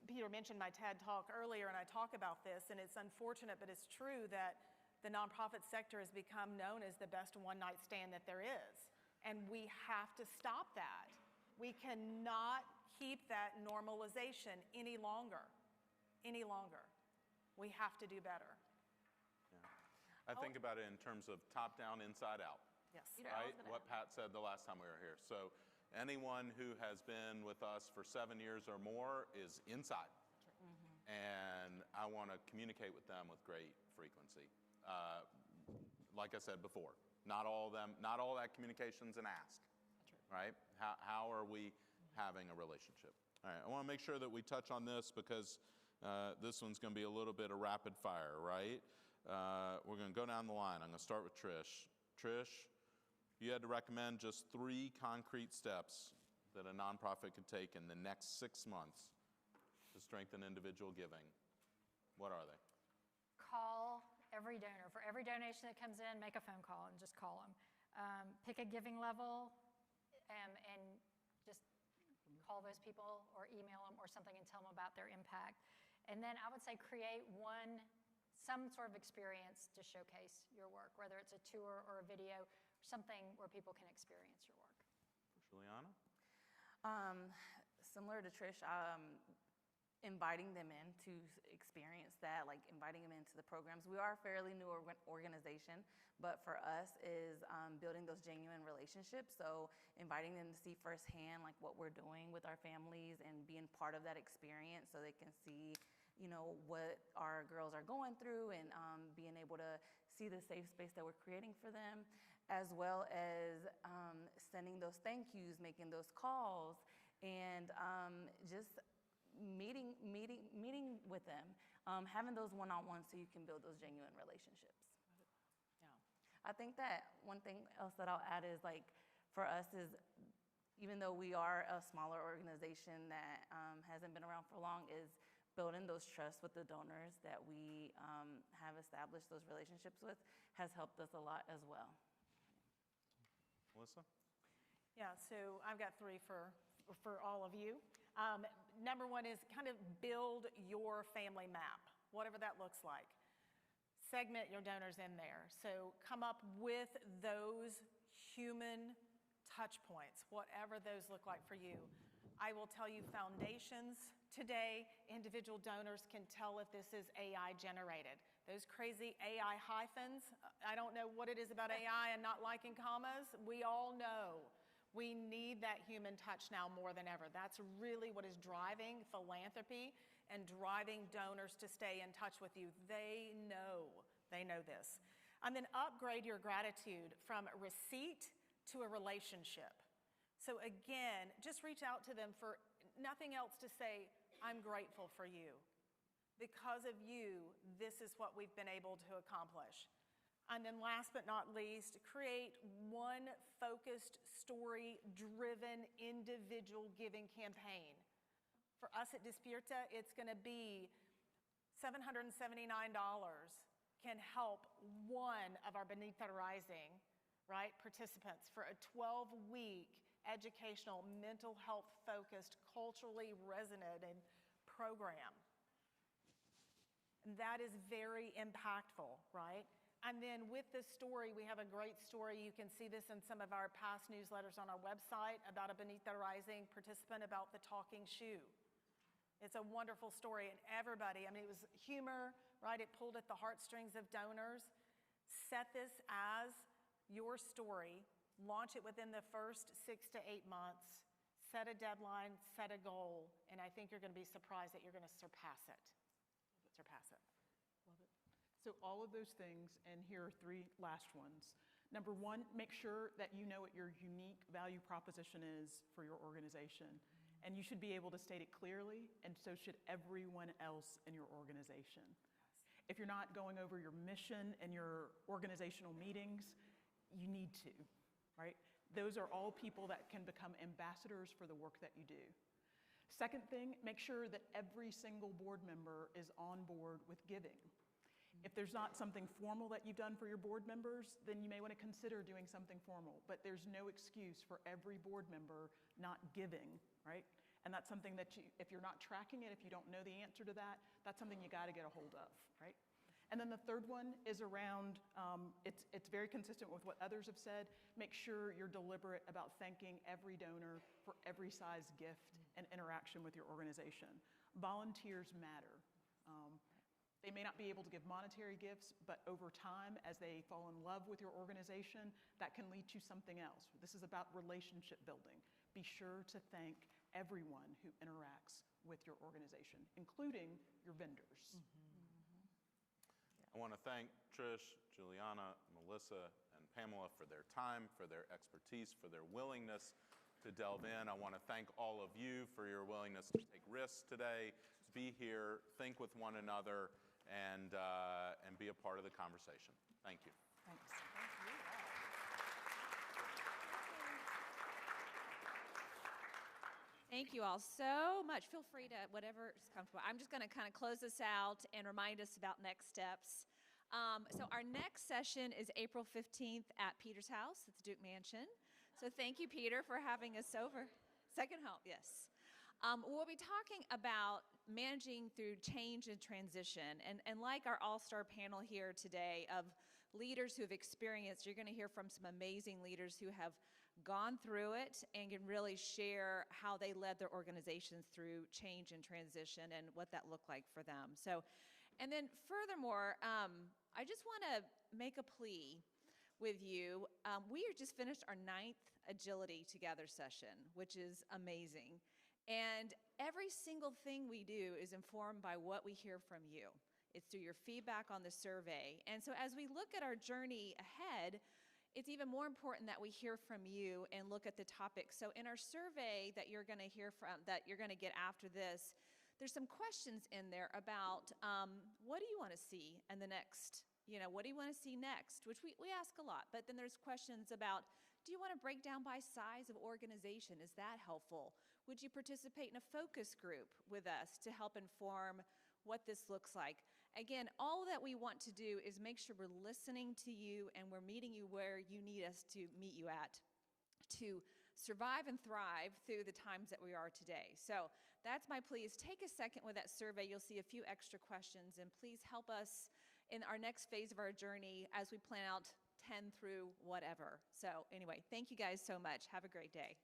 Peter mentioned my TED Talk earlier, and I talk about this, and it's unfortunate, but it's true that the nonprofit sector has become known as the best one-night stand that there is. And we have to stop that. We cannot keep that normalization any longer, any longer. We have to do better. Yeah. I think about it in terms of top down, inside out. Yes. Right? What Pat said the last time we were here. So Anyone who has been with us for 7 years or more is inside. And I want to communicate with them with great frequency. Like I said before, not all that communication's an ask, right? How are we having a relationship? All right, I want to make sure that we touch on this because this one's going to be a little bit of rapid fire, right? We're going to go down the line. I'm going to start with Trish. Trish, you had to recommend just 3 concrete steps that a nonprofit could take in the next 6 months to strengthen individual giving. What are they? Call every donor. For every donation that comes in, make a phone call and just call them. Pick a giving level and just call those people or email them or something and tell them about their impact. And then I would say create some sort of experience to showcase your work, whether it's a tour or a video, something where people can experience your work. Juliana? Similar to Trish, inviting them in to experience that, like inviting them into the programs. We are a fairly new organization, but for us is building those genuine relationships. So inviting them to see firsthand like what we're doing with our families and being part of that experience so they can see, you know, what our girls are going through and being able to see the safe space that we're creating for them, as well as sending those thank yous, making those calls, and just meeting with them, having those one-on-ones so you can build those genuine relationships. Yeah. I think that one thing else that I'll add is like for us is even though we are a smaller organization that hasn't been around for long, is building those trusts with the donors that we have established those relationships with has helped us a lot as well. Melissa? Yeah, so I've got 3 for all of you. Number 1 is kind of build your family map, whatever that looks like. Segment your donors in there. So come up with those human touch points, whatever those look like for you. I will tell you foundations today, individual donors can tell if this is AI generated. Those crazy AI hyphens, I don't know what it is about AI and not liking commas. We all know we need that human touch now more than ever. That's really what is driving philanthropy and driving donors to stay in touch with you. They know this. And then upgrade your gratitude from a receipt to a relationship. So again, just reach out to them for nothing else to say, I'm grateful for you. Because of you, this is what we've been able to accomplish. And then last but not least, create one focused, story-driven, individual giving campaign. For us at Despierta, it's going to be $779 can help one of our Benita Rising, right, participants for a 12-week educational, mental health-focused, culturally resonated program. And that is very impactful, right? And then with this story, we have a great story. You can see this in some of our past newsletters on our website about a Benita Rising participant about the talking shoe. It's a wonderful story, and everybody, I mean, it was humor, right? It pulled at the heartstrings of donors. Set this as your story, launch it within the first 6 to 8 months, set a deadline, set a goal, and I think you're going to be surprised that you're going to surpass it. Surpass it. Love it. So all of those things, and here are 3 last ones. Number 1, make sure that you know what your unique value proposition is for your organization. And you should be able to state it clearly, and so should everyone else in your organization. If you're not going over your mission and your organizational meetings, you need to, right? Those are all people that can become ambassadors for the work that you do. Second thing, make sure that every single board member is on board with giving. If there's not something formal that you've done for your board members, then you may want to consider doing something formal. But there's no excuse for every board member not giving, right? And that's something that if you're not tracking it, if you don't know the answer to that, that's something you got to get a hold of, right? And then the third one is around, it's very consistent with what others have said. Make sure you're deliberate about thanking every donor for every size gift and interaction with your organization. Volunteers matter. They may not be able to give monetary gifts, but over time, as they fall in love with your organization, that can lead to something else. This is about relationship building. be sure to thank everyone who interacts with your organization, including your vendors. I want to thank Trish, Juliana, Melissa, and Pamela for their time, for their expertise, for their willingness to delve in. I want to thank all of you for your willingness to take risks today, be here, think with one another, and be a part of the conversation. Thank you. Thanks. Thank you all so much. Feel free to, whatever is comfortable. I'm just going to kind of close this out and remind us about next steps. So our next session is April 15th at Peter's house at the Duke Mansion. So thank you, Peter, for having us over. Second home, yes. We'll be talking about managing through change and transition. And like our all-star panel here today of leaders who have experienced, you're going to hear from some amazing leaders who have gone through it and can really share how they led their organizations through change and transition and what that looked like for them. So, and then furthermore, I just want to make a plea with you. We just finished our 9th Agility Together session, which is amazing. And every single thing we do is informed by what we hear from you. It's through your feedback on the survey. And so as we look at our journey ahead, it's even more important that we hear from you and look at the topics. So in our survey that you're going to hear from, that you're going to get after this, there's some questions in there about what do you want to see in the next, what do you want to see next, which we ask a lot. But then there's questions about, do you want to break down by size of organization? Is that helpful? Would you participate in a focus group with us to help inform what this looks like? Again, all that we want to do is make sure we're listening to you and we're meeting you where you need us to meet you at to survive and thrive through the times that we are today. So that's my plea, is take a second with that survey. You'll see a few extra questions, and please help us in our next phase of our journey as we plan out 10 through whatever. So anyway, thank you guys so much. Have a great day.